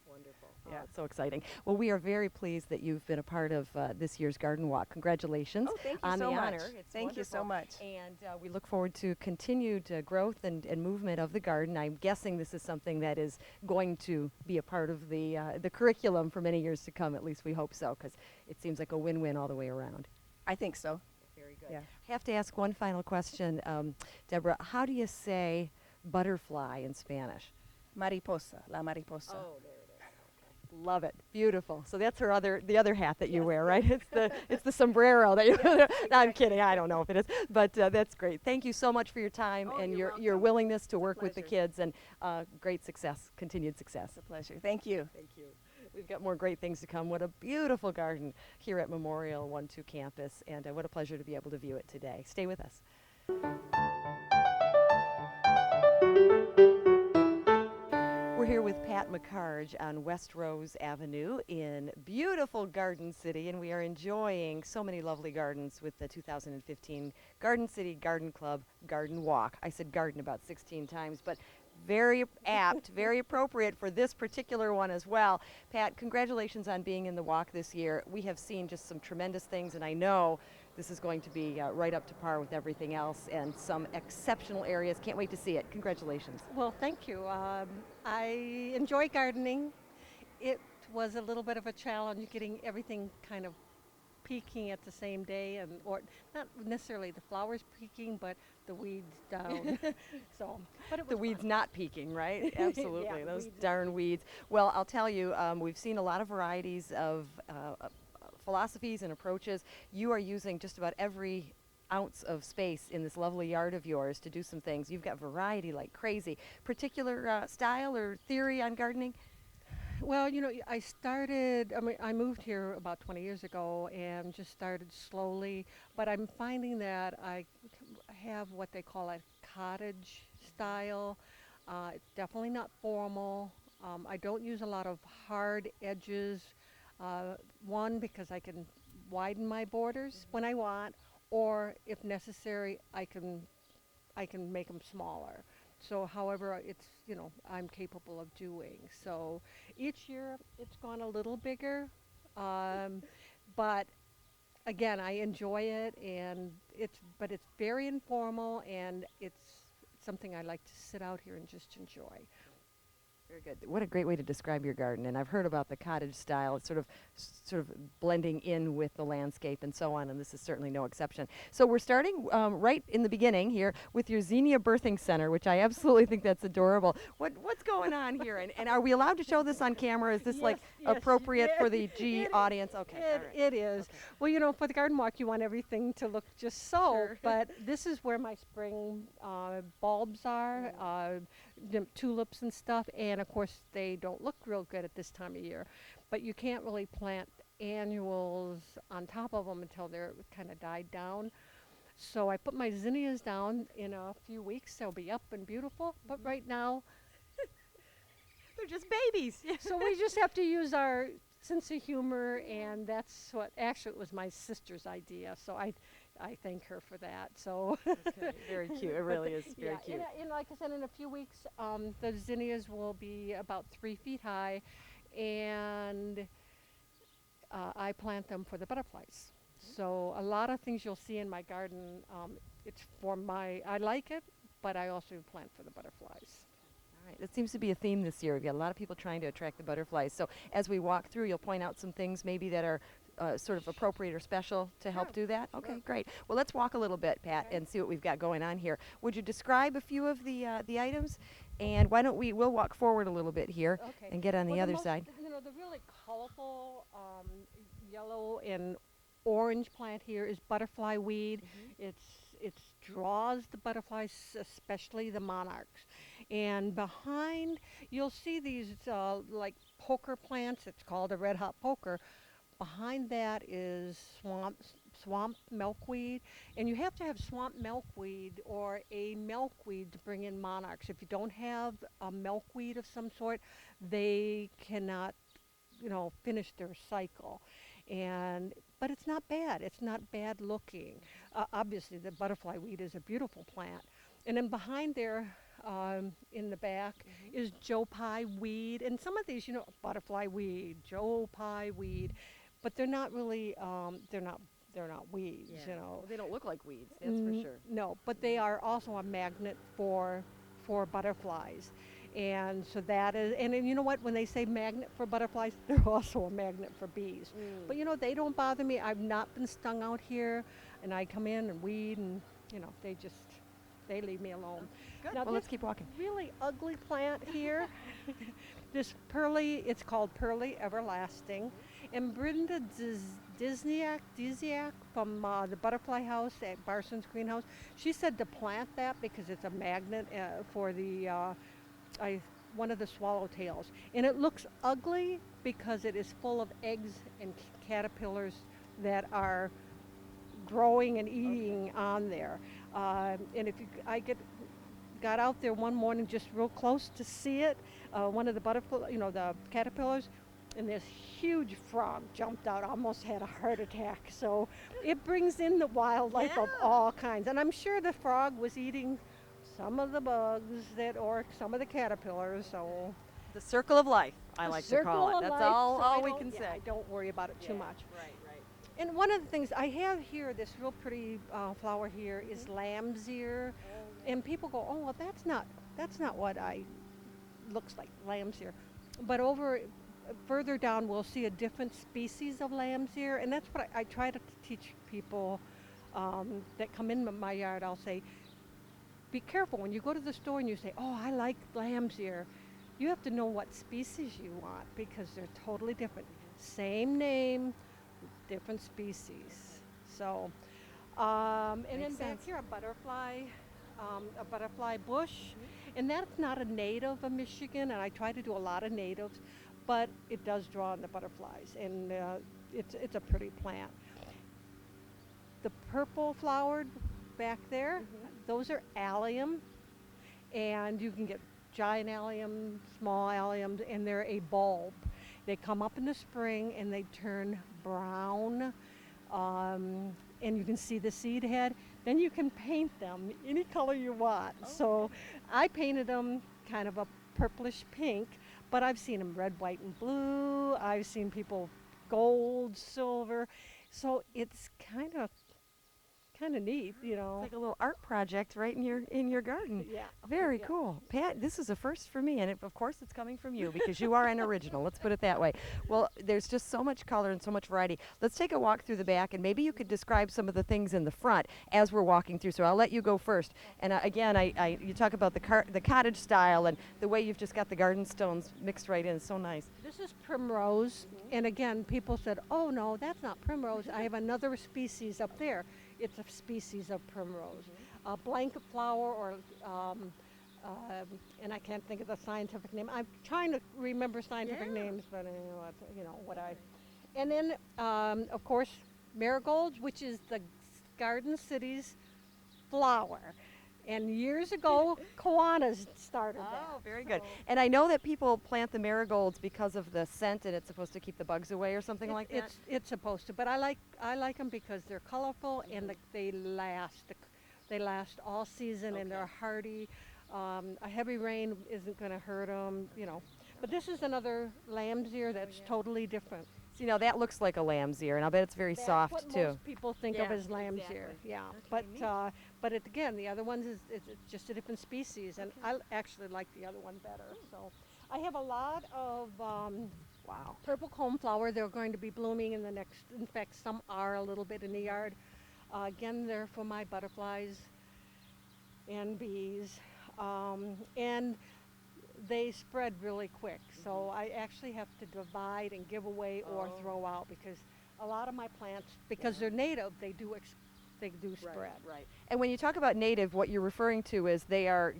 Wonderful. Yeah. Oh, it's so exciting. Well, we are very pleased that you've been a part of this year's Garden Walk. Congratulations Oh, thank you on so the much. honor. It's Thank you so wonderful. much. And we look forward to continued growth and movement of the garden. I'm guessing this is something that is going to be a part of the curriculum for many years to come. At least we hope so, because it seems like a win-win all the way around. I think so. Very good. Yeah. I have to ask one final question, Deborah. How do you say butterfly in Spanish? Mariposa, la mariposa. there it is. Okay. Love it. Beautiful. So that's the other hat that you wear, right? It's the sombrero that you wear. No, I'm kidding. I don't know if it is, but that's great. Thank you so much for your time Oh, and you're your welcome. willingness to work with the pleasure. kids, and great success, continued success. It's a pleasure. Thank you. Thank you. We've got more great things to come. What a beautiful garden here at Memorial 1-2 campus, and what a pleasure to be able to view it today. Stay with us. We're here with Pat McCarge on West Rose Avenue in beautiful Garden City, and we are enjoying so many lovely gardens with the 2015 Garden City Garden Club Garden Walk. I said garden about 16 times, but very apt, very appropriate for this particular one as well. Pat, congratulations on being in the walk this year. We have seen just some tremendous things, and I know this is going to be right up to par with everything else, and some exceptional areas. Can't wait to see it. Congratulations. Well, thank you. I enjoy gardening. It was a little bit of a challenge getting everything kind of peaking at the same day, or not necessarily the flowers peaking, but the weeds down. But it was The weeds fun. not peaking, right? Absolutely, Yeah, those weeds. darn weeds. Well, I'll tell you, we've seen a lot of varieties of philosophies and approaches. You are using just about every ounce of space in this lovely yard of yours to do some things. You've got variety like crazy. Particular style or theory on gardening? Well, I moved here about 20 years ago and just started slowly, but I'm finding that I have what they call a cottage style. It's definitely not formal. I don't use a lot of hard edges. One, because I can widen my borders when I want, or if necessary, I can make them smaller. So, however, I'm capable of doing. So each year it's gone a little bigger, um, but again, I enjoy it, and it's very informal, and it's something I like to sit out here and just enjoy. Very good. What a great way to describe your garden. And I've heard about the cottage style. It's sort of blending in with the landscape and so on. And this is certainly no exception. So we're starting right in the beginning here with your Xenia Birthing Center, which I absolutely think that's adorable. What's going on here? And are we allowed to show this on camera? Is this Yes, appropriate yes, for the G it- audience? Okay. all right. It is. Okay. Well, for the garden walk, you want everything to look just so, Sure. but this is where my spring bulbs are, the tulips and stuff, and of course they don't look real good at this time of year, but you can't really plant annuals on top of them until they're kind of died down. So I put my zinnias down. In a few weeks they'll be up and beautiful, but right now, They're just babies. so we just have to use our sense of humor, and that's what actually it was my sister's idea, so I thank her for that. So Okay, very cute. It really is very yeah, cute. and like I said, in a few weeks, the zinnias will be about 3 feet high, and I plant them for the butterflies. So a lot of things you'll see in my garden, it's for I like it, but I also plant for the butterflies. All right, that seems to be a theme this year. We've got a lot of people trying to attract the butterflies. So as we walk through, you'll point out some things maybe that are sort of appropriate or special to help do that? Okay, great. Well, let's walk a little bit, Pat, and see what we've got going on here. Would you describe a few of the items? And why don't we'll walk forward a little bit here Okay. and get on the Well, other most- side. The really colorful yellow and orange plant here is butterfly weed. It draws the butterflies, especially the monarchs. And behind, you'll see these like poker plants. It's called a red hot poker. Behind that is swamp milkweed, and you have to have swamp milkweed or a milkweed to bring in monarchs. If you don't have a milkweed of some sort, they cannot, finish their cycle. But it's not bad. It's not bad looking. Obviously, the butterfly weed is a beautiful plant. And then behind there, in the back, is Joe Pye weed, and some of these, butterfly weed, Joe Pye weed, but they're not really. They're not weeds. Well, they don't look like weeds, that's for sure. No, but they are also a magnet for butterflies. And so that is, and then you know what? When they say magnet for butterflies, they're also a magnet for bees. But they don't bother me. I've not been stung out here, and I come in and weed, and they leave me alone. Good. Now Well, let's this keep walking. really ugly plant here, it's called Pearly Everlasting. And Brenda Dizniak from the Butterfly House at Barson's Greenhouse, she said to plant that because it's a magnet for one of the swallowtails. And it looks ugly because it is full of eggs and caterpillars that are growing and eating on there. And I got out there one morning just real close to see it, one of the the caterpillars, and this huge frog jumped out, almost had a heart attack. So it brings in the wildlife of all kinds. And I'm sure the frog was eating some of the bugs or some of the caterpillars. So The circle of life, I the like to circle call it. of That's life, so all I we don't- can yeah, say. I don't worry about it too much. Right. And one of the things I have here, this real pretty flower here, is lamb's ear, and people go, "Oh, well, that's not what looks like lamb's ear," but further down we'll see a different species of lamb's ear, and that's what I try to teach people that come in my yard. I'll say, be careful when you go to the store and you say, "Oh, I like lamb's ear." You have to know what species you want because they're totally different. Same name, different species. So And then Makes back sense. here, a butterfly bush. And that's not a native of Michigan, and I try to do a lot of natives, but it does draw in the butterflies, and it's a pretty plant. The purple flowered back there, those are allium, and you can get giant allium, small alliums, and they're a bulb. They come up in the spring and they turn brown, and you can see the seed head. Then you can paint them any color you want. So I painted them kind of a purplish pink, but I've seen them red, white, and blue. I've seen people gold, silver. So it's kind of neat, you know. It's like a little art project right in your garden. Yeah. Very Yeah. cool. Pat, this is a first for me, and of course it's coming from you because you are an original. Let's put it that way. Well, there's just so much color and so much variety. Let's take a walk through the back, and maybe you could describe some of the things in the front as we're walking through. So I'll let you go first. And again, you talk about the cottage style and the way you've just got the garden stones mixed right in. It's so nice. This is primrose, and again, people said, "Oh no, that's not primrose. I have another species up there." It's a species of primrose, a blanket flower, or and I can't think of the scientific name. I'm trying to remember scientific names, but you know what I. And then, of course, marigolds, which is the Garden City's flower. And years ago, Kiwanis started that. Oh, very good. So And I know that people plant the marigolds because of the scent, and it's supposed to keep the bugs away or something like that. It's supposed to, but I like them because they're colorful and they last. They last all season and they're hardy. A heavy rain isn't going to hurt them, you know. But this is another lamb's ear that's totally different. So, you know, that looks like a lamb's ear, and I'll bet it's very That's soft what too. most people think of Yeah, as lamb's ear. exactly. Yeah, Okay, neat. but again, the other ones is it's just a different species, and I actually like the other one better. So, I have a lot of purple coneflower. They're going to be blooming in the next. In fact, some are a little bit in the yard. Again, they're for my butterflies and bees, and they spread really quick. So I actually have to divide and give away or throw out because a lot of my plants, because they're native, they do spread. Right. And when you talk about native, what you're referring to is they're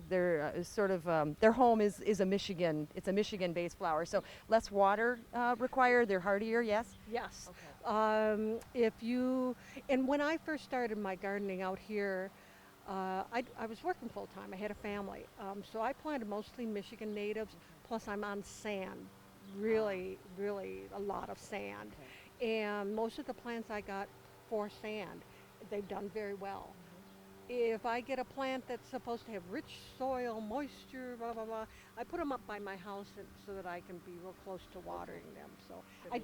sort of their home is a Michigan. It's a Michigan-based flower, so less water required. They're hardier. Yes. Yes. And when I first started my gardening out here, I was working full time. I had a family, so I planted mostly Michigan natives. Plus, I'm on sand, really a lot of sand, and most of the plants I got for sand, they've done very well. If I get a plant that's supposed to have rich soil, moisture, blah blah blah, I put them up by my house so that I can be real close to watering them. So I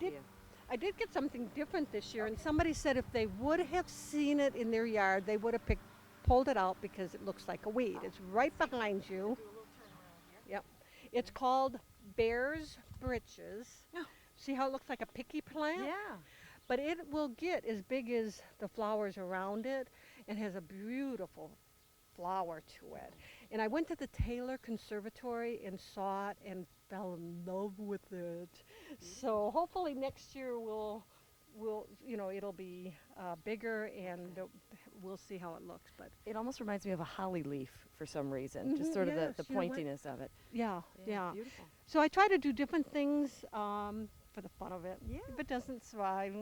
did get something different this year, and somebody said if they would have seen it in their yard, they would have pulled it out because it looks like a weed. It's right behind you. Yep. It's called Bear's Britches. See how it looks like a picky plant? Yeah. But it will get as big as the flowers around it and has a beautiful flower to it. And I went to the Taylor Conservatory and saw it and fell in love with it. So hopefully next year it'll be bigger and we'll see how it looks. But It almost reminds me of a holly leaf for some reason, just sort of yes, the you're right. pointiness of it. yeah. Beautiful. So I try to do different things for the fun of it. Yeah. If it doesn't survive,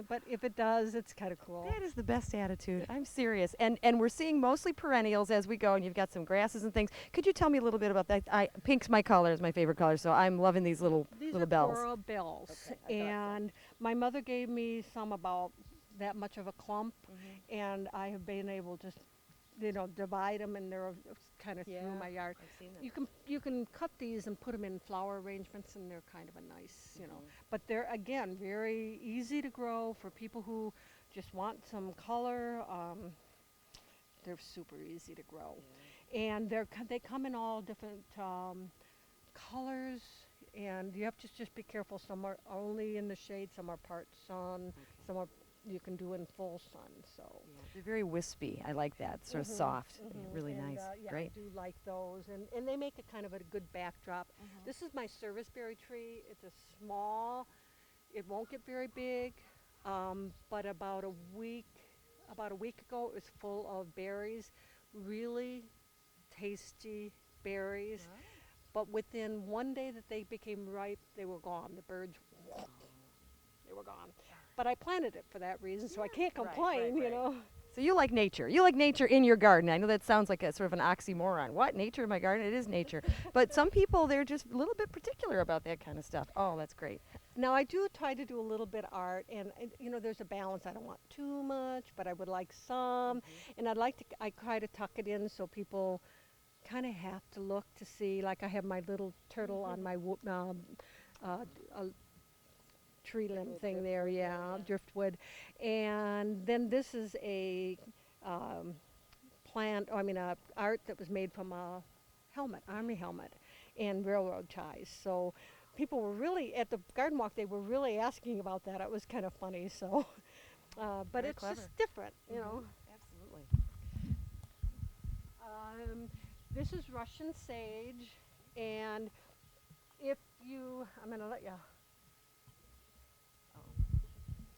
but if it does, it's kind of cool. That is the best attitude. I'm serious. And we're seeing mostly perennials as we go, and you've got some grasses and things. Could you tell me a little bit about that? Pink's my color, is my favorite color, so I'm loving these little These little are bells. coral bells, Okay, I thought so. and my mother gave me some about that much of a clump, and I have been able to, divide them, and they're kind of through my yard. I've seen them. You can cut these and put them in flower arrangements, and they're kind of a nice, But they're again very easy to grow for people who just want some color. They're super easy to grow, and they come in all different colors. And you have to just be careful. Some are only in the shade, some are part sun, some are you can do in full sun. So They're very wispy. I like that. Sort of soft. Really and, nice. yeah, Great. I do like those, and they make it kind of a good backdrop. This is my serviceberry tree. It's a small. It won't get very big, but about a week about a week ago. It was full of berries, really tasty berries. But within one day that they became ripe, they were gone. The birds, they were gone. But I planted it for that reason, so I can't complain, you know. So you like nature. You like nature in your garden. I know that sounds like a sort of an oxymoron. What? Nature in my garden? It is nature. But some people, they're just a little bit particular about that kind of stuff. Oh, that's great. Now I do try to do a little bit of art, and you know, there's a balance. I don't want too much, but I would like some, and I'd like to. I try to tuck it in so people kind of have to look to see. Like I have my little turtle on my uh, tree limb thing there, yeah, driftwood. And then this is a art that was made from a helmet, army helmet, and railroad ties. So people were really, at the garden walk, they were really asking about that. It was kind of funny, so, but Very it's clever. just different, you know. Absolutely. This is Russian sage, and if you, I'm going to let you,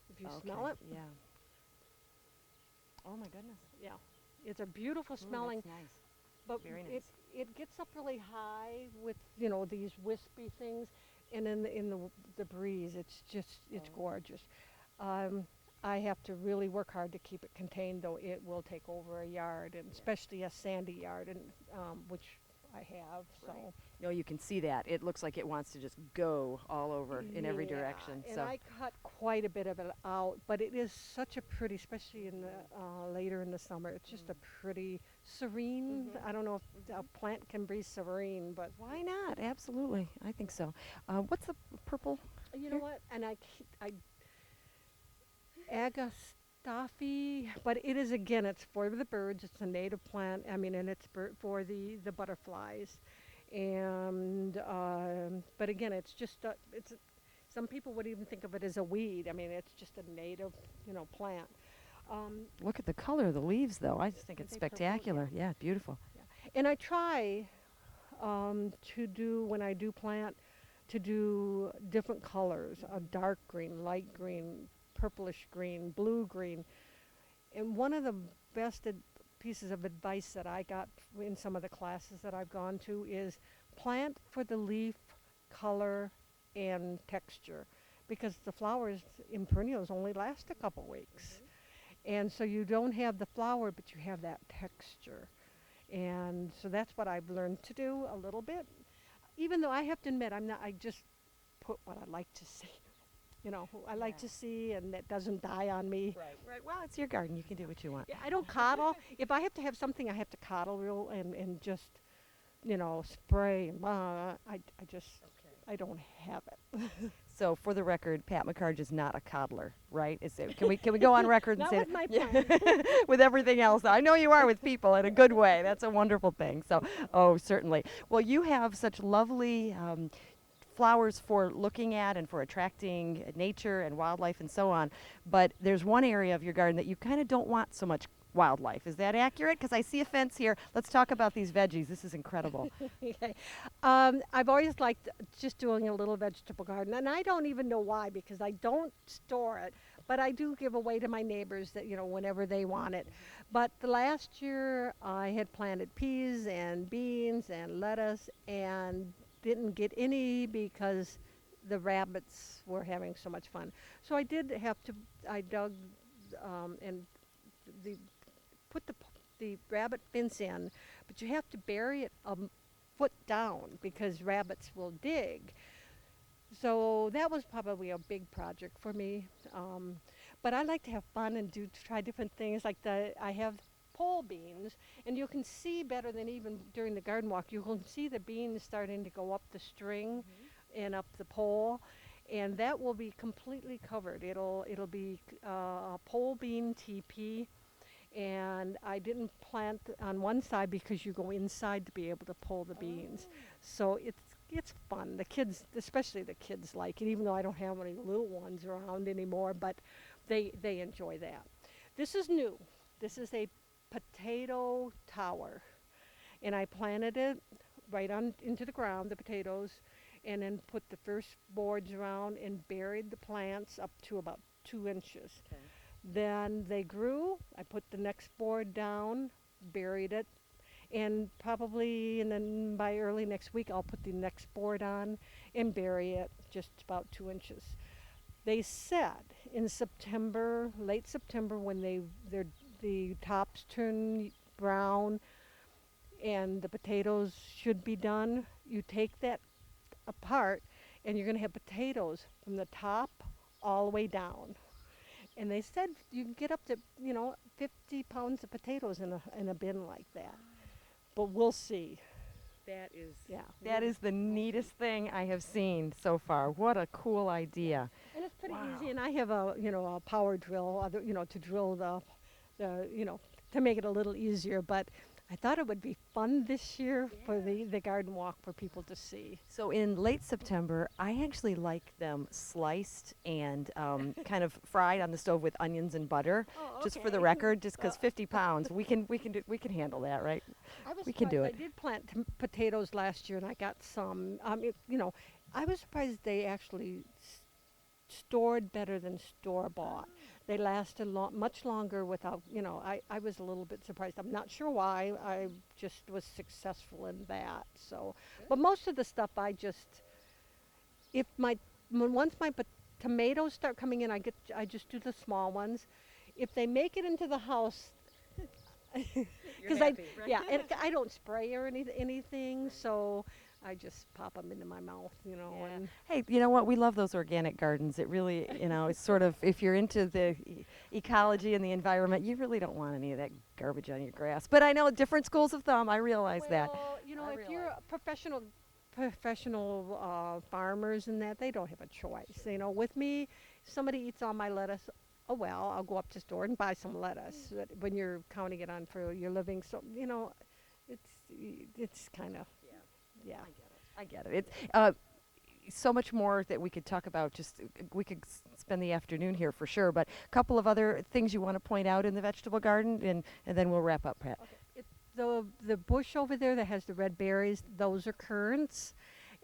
if you smell it, Yeah. Oh my goodness. yeah, it's a beautiful Ooh, smelling, that's nice. but Very it nice. it gets up really high with, you know, these wispy things, and in the breeze, it's just gorgeous. Um, I have to really work hard to keep it contained, though it will take over a yard, and especially a sandy yard, and which I have. So. Right. No, you can see that. It looks like it wants to just go all over in every Yeah, direction. and So I cut quite a bit of it out, but it is such a pretty, especially in the later in the summer. It's just a pretty serene. I don't know if a plant can be serene, but why not? Absolutely. I think so. What's the purple? you know what? And I Agastafi, but it is, again, it's for the birds. It's a native plant. I mean, and it's for the butterflies. And but again, it's just some people would even think of it as a weed. I mean, it's just a native, you know, plant. Look at the color of the leaves, though. I just think Aren't it's they purple? spectacular. Yeah, beautiful. And I try to do, when I do plant, to do different colors: a dark green, light green, purplish green, blue green. And one of the best pieces of advice that I got in some of the classes that I've gone to is plant for the leaf color and texture, because the flowers in perennials only last a couple weeks. And so you don't have the flower, but you have that texture. And so that's what I've learned to do a little bit. Even though I have to admit, I just put what I like to see. You know, I like to see, and that doesn't die on me. Right. Well, it's your garden. You can do what you want. Yeah, I don't coddle. If I have to have something, I have to coddle real and just, you know, spray. And I don't have it. So, for the record, Pat McCarge is not a coddler, right? Can we go on record and Not say with my that? With everything else? I know you are with people in a good way. That's a wonderful thing. So, oh, certainly. Well, you have such lovely flowers for looking at and for attracting nature and wildlife and so on. But there's one area of your garden that you kind of don't want so much wildlife. Is that accurate? Because I see a fence here. Let's talk about these veggies. This is incredible. Okay. I've always liked just doing a little vegetable garden, and I don't even know why, because I don't store it, but I do give away to my neighbors that, you know, whenever they want it. But the last year I had planted peas and beans and lettuce and didn't get any because the rabbits were having so much fun. So I dug and the put the rabbit fence in, but you have to bury it a foot down because rabbits will dig. So that was probably a big project for me. But I like to have fun and try different things. Like I have pole beans, and you can see better than even during the garden walk. You can see the beans starting to go up the string and up the pole, and that will be completely covered. It'll be a pole bean TP. And I didn't plant on one side because you go inside to be able to pull the beans. So it's fun. The kids, especially the kids, like it, even though I don't have any little ones around anymore, but they enjoy that. This is new. This is a potato tower. And I planted it right on into the ground, the potatoes, and then put the first boards around and buried the plants up to about 2 inches. Okay. Then they grew. I put the next board down, buried it, and probably and then by early next week I'll put the next board on and bury it just about 2 inches. They said in September, late September, when the tops turn brown and the potatoes should be done, you take that apart and you're going to have potatoes from the top all the way down. And they said you can get up to, 50 pounds of potatoes in a bin like that. But we'll see. That is Yeah. that is the neatest thing I have seen so far. What a cool idea. And it's pretty Wow. easy. And I have a power drill, to drill to make it a little easier. But I thought it would be fun this year for the garden walk for people to see. So in late September, I actually like them sliced and kind of fried on the stove with onions and butter. Oh, Just for the okay. record, just because 50 pounds, we can handle that, right? I was We can do surprised. it. I did plant potatoes last year, and I got some. I was surprised they actually stored better than store bought. They lasted much longer without. I was a little bit surprised. I'm not sure why. I just was successful in that. So, but most of the stuff I just, if once my tomatoes start coming in, I just do the small ones. If they make it into the house. Because and I don't spray or anything, so I just pop them into my mouth, And Hey, you know what? We love those organic gardens. It really, it's sort of, if you're into the ecology and the environment, you really don't want any of that garbage on your grass. But I know different schools of thumb. I realize that. well, I if you're a professional farmers and that, they don't have a choice. With me, if somebody eats all my lettuce. Oh well, I'll go up to the store and buy some lettuce. But when you're counting it on for your living, so it's kind of yeah. I get it. It's so much more that we could talk about. We could spend the afternoon here for sure. But a couple of other things you want to point out in the vegetable garden, and then we'll wrap up, Pat. Okay. The bush over there that has the red berries, those are currants.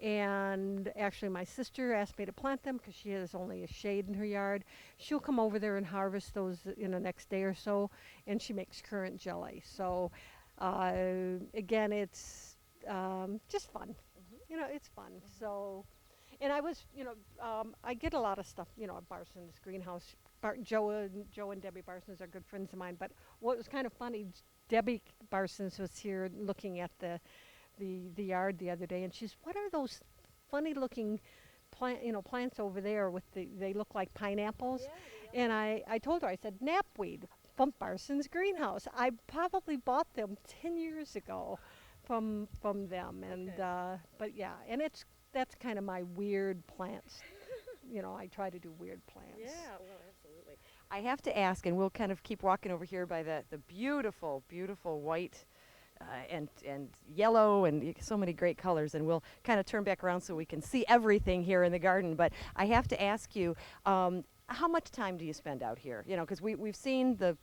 And actually, my sister asked me to plant them because she has only a shade in her yard. She'll come over there and harvest those in the next day or so, and she makes currant jelly. So, again, it's just fun. It's fun. So, and I was, I get a lot of stuff, at Barson's greenhouse. Joe and Debbie Barson's are good friends of mine. But what was kind of funny, Debbie Barson's was here looking at the yard the other day, and she's, what are those funny looking plants over there with they look like pineapples? Yeah. And I told her, I said, knapweed from Barson's greenhouse. I probably bought them 10 years ago from them. And but yeah, and that's kind of my weird plants. I try to do weird plants. Yeah, well, absolutely. I have to ask, and we'll kind of keep walking over here by the beautiful, beautiful white and yellow and so many great colors, and we'll kind of turn back around so we can see everything here in the garden. But I have to ask you, how much time do you spend out here? Because we've seen the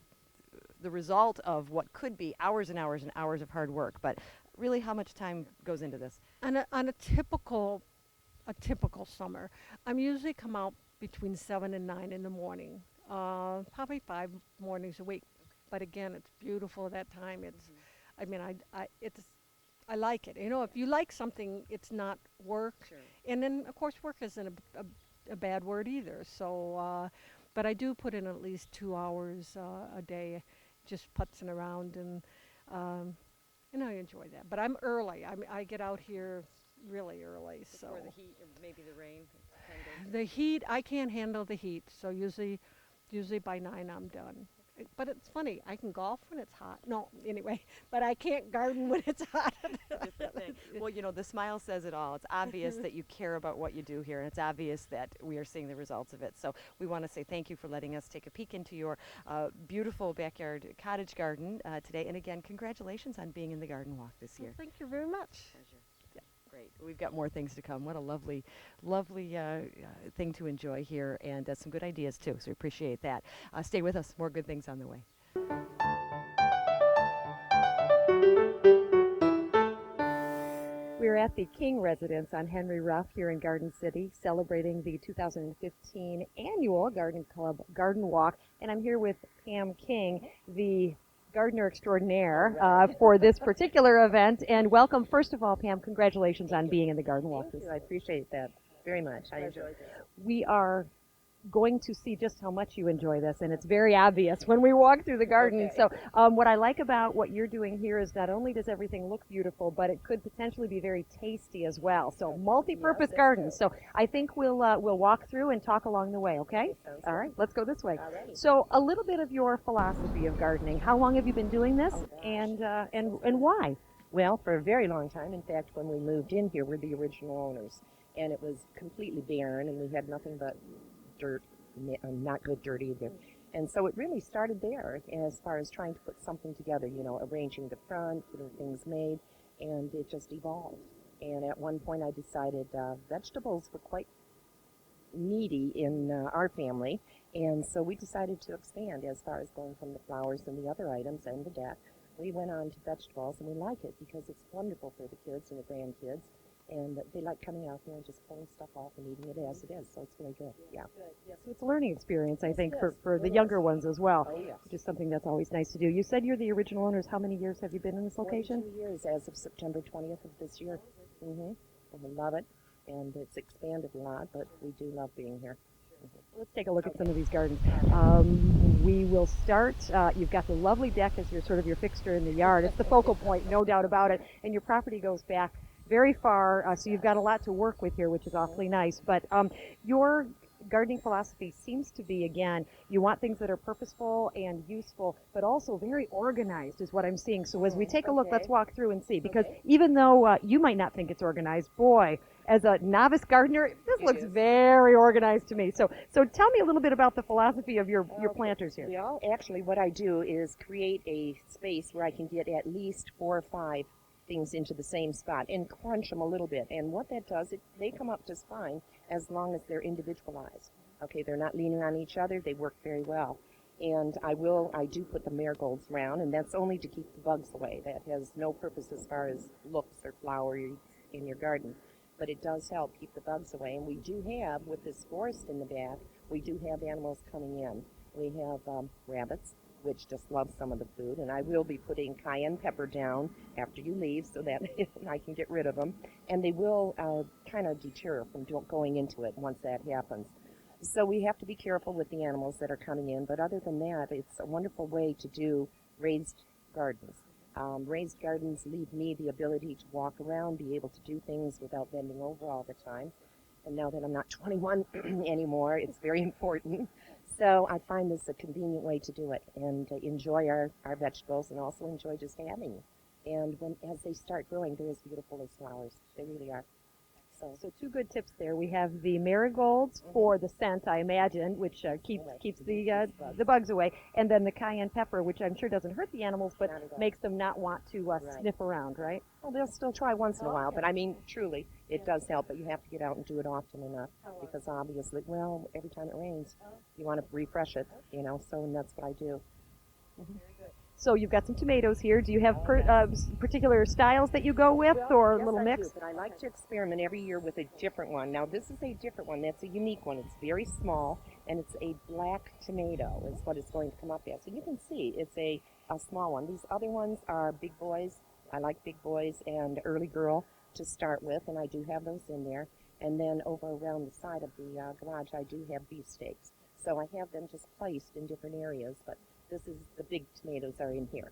result of what could be hours and hours and hours of hard work, but really how much time goes into this? On a typical summer, I'm usually come out between 7 and 9 in the morning, probably 5 mornings a week. But again, it's beautiful that time. It's I mean, I like it. If you like something, it's not work. Sure. And then, of course, work isn't a bad word either. So, but I do put in at least 2 hours a day, just putzing around, and I enjoy that. But I'm early. I get out here really early. Before the heat or maybe the rain? The heat, I can't handle the heat. So usually by 9 I'm done. But it's funny, I can golf when it's hot. No, anyway, but I can't garden when it's hot. Different thing. Well, the smile says it all. It's obvious that you care about what you do here, and it's obvious that we are seeing the results of it. So we want to say thank you for letting us take a peek into your beautiful backyard cottage garden today. And again, congratulations on being in the garden walk this year. Thank you very much. Pleasure. Yeah, great. We've got more things to come. What a lovely, lovely thing to enjoy here, and some good ideas too. So we appreciate that. Stay with us. More good things on the way. We're at the King residence on Henry Ruff here in Garden City, celebrating the 2015 annual Garden Club Garden Walk. And I'm here with Pam King, the gardener extraordinaire for this particular event. And welcome, first of all, Pam, congratulations on being in the Garden Walk. Thank you. I appreciate that very much. I enjoyed it. We are going to see just how much you enjoy this, and it's very obvious when we walk through the garden. Okay. So what I like about what you're doing here is not only does everything look beautiful, but it could potentially be very tasty as well. So multi-purpose that's garden. good. So I think we'll walk through and talk along the way, okay? Sounds All good. right, let's go this way. Alrighty. So a little bit of your philosophy of gardening. How long have you been doing this, and why? Well, for a very long time. In fact, when we moved in here, we're the original owners, and it was completely barren, and we had nothing but dirt, not good dirt either. And so it really started there as far as trying to put something together, you know, arranging the front, getting things made, and it just evolved. And at one point I decided vegetables were quite needy in our family, and so we decided to expand as far as going from the flowers and the other items and the deck. We went on to vegetables, and we like it because it's wonderful for the kids and the grandkids, and they like coming out here and just pulling stuff off and eating it as it is, so it's really good. Yeah. So it's a learning experience, I think, Yes, for the it younger is. ones as well, Oh, yes. which is something that's always nice to do. You said you're the original owners. How many years have you been in this location? 42 years as of September 20th of this year. And we love it, and it's expanded a lot, but we do love being here. Let's take a look at some of these gardens. We will start. You've got the lovely deck as your fixture in the yard. It's the focal point, no doubt about it. And your property goes back very far, so you've got a lot to work with here, which is awfully nice. But your gardening philosophy seems to be, again, you want things that are purposeful and useful, but also very organized is what I'm seeing. So as we take a look, let's walk through and see. Because even though you might not think it's organized, boy, as a novice gardener, this looks very organized to me. So tell me a little bit about the philosophy of your planters here. Well, actually, what I do is create a space where I can get at least 4 or 5 things into the same spot and crunch them a little bit. And what that does, they come up just fine as long as they're individualized. Okay, they're not leaning on each other. They work very well. And I do put the marigolds around, and that's only to keep the bugs away. That has no purpose as far as looks or flowers in your garden. But it does help keep the bugs away. And we do have, with this forest in the back, we do have animals coming in. We have rabbits, which just love some of the food, and I will be putting cayenne pepper down after you leave so that I can get rid of them, and they will kind of deter from going into it once that happens. So we have to be careful with the animals that are coming in, but other than that, it's a wonderful way to do raised gardens. Raised gardens leave me the ability to walk around, be able to do things without bending over all the time. And now that I'm not 21 anymore, it's very important. So I find this a convenient way to do it and enjoy our vegetables and also enjoy just having them. And as they start growing, they're as beautiful as flowers. They really are. So 2 good tips there. We have the marigolds for the scent, I imagine, which keeps the bugs away, and then the cayenne pepper, which I'm sure doesn't hurt the animals, but makes them not want to sniff around, right? Well, they'll still try once in a while, but I mean, truly, it does help, but you have to get out and do it often enough because obviously, well, every time it rains, you want to refresh it, you know, so and that's what I do. So you've got some tomatoes here. Do you have particular styles that you go with, or a little I mix? do, but I like to experiment every year with a different one. Now, this is a different one. That's a unique one. It's very small, and it's a black tomato is what it's going to come up as. So you can see it's a small one. These other ones are big boys. I like big boys and early girl to start with, and I do have those in there. And then over around the side of the garage, I do have beefsteaks. So I have them just placed in different areas, but this is the big tomatoes are in here.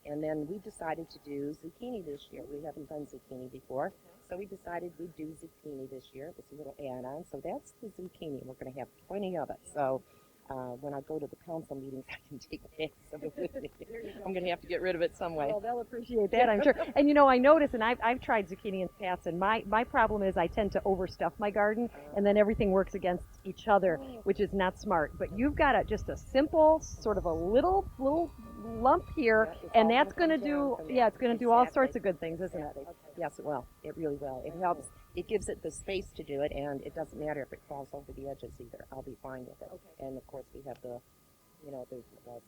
And then we decided to do zucchini this year. We haven't done zucchini before, so we decided we'd do zucchini this year. It was a little add-on, so that's the zucchini. We're going to have plenty of it. So when I go to the council meetings, I can take bags of it with me. I'm going to have to get rid of it some way. Well, they'll appreciate that, I'm sure. And you know, I notice, and I've tried zucchini in the past, and my problem is I tend to overstuff my garden, and then everything works against each other, which is not smart. But you've got just a simple, sort of a little lump here, and that's going to do, it's going to do all sorts of good things, isn't it? Yes, it will. It really will. It helps. It gives it the space to do it, and it doesn't matter if it falls over the edges either. I'll be fine with it. And of course, we have the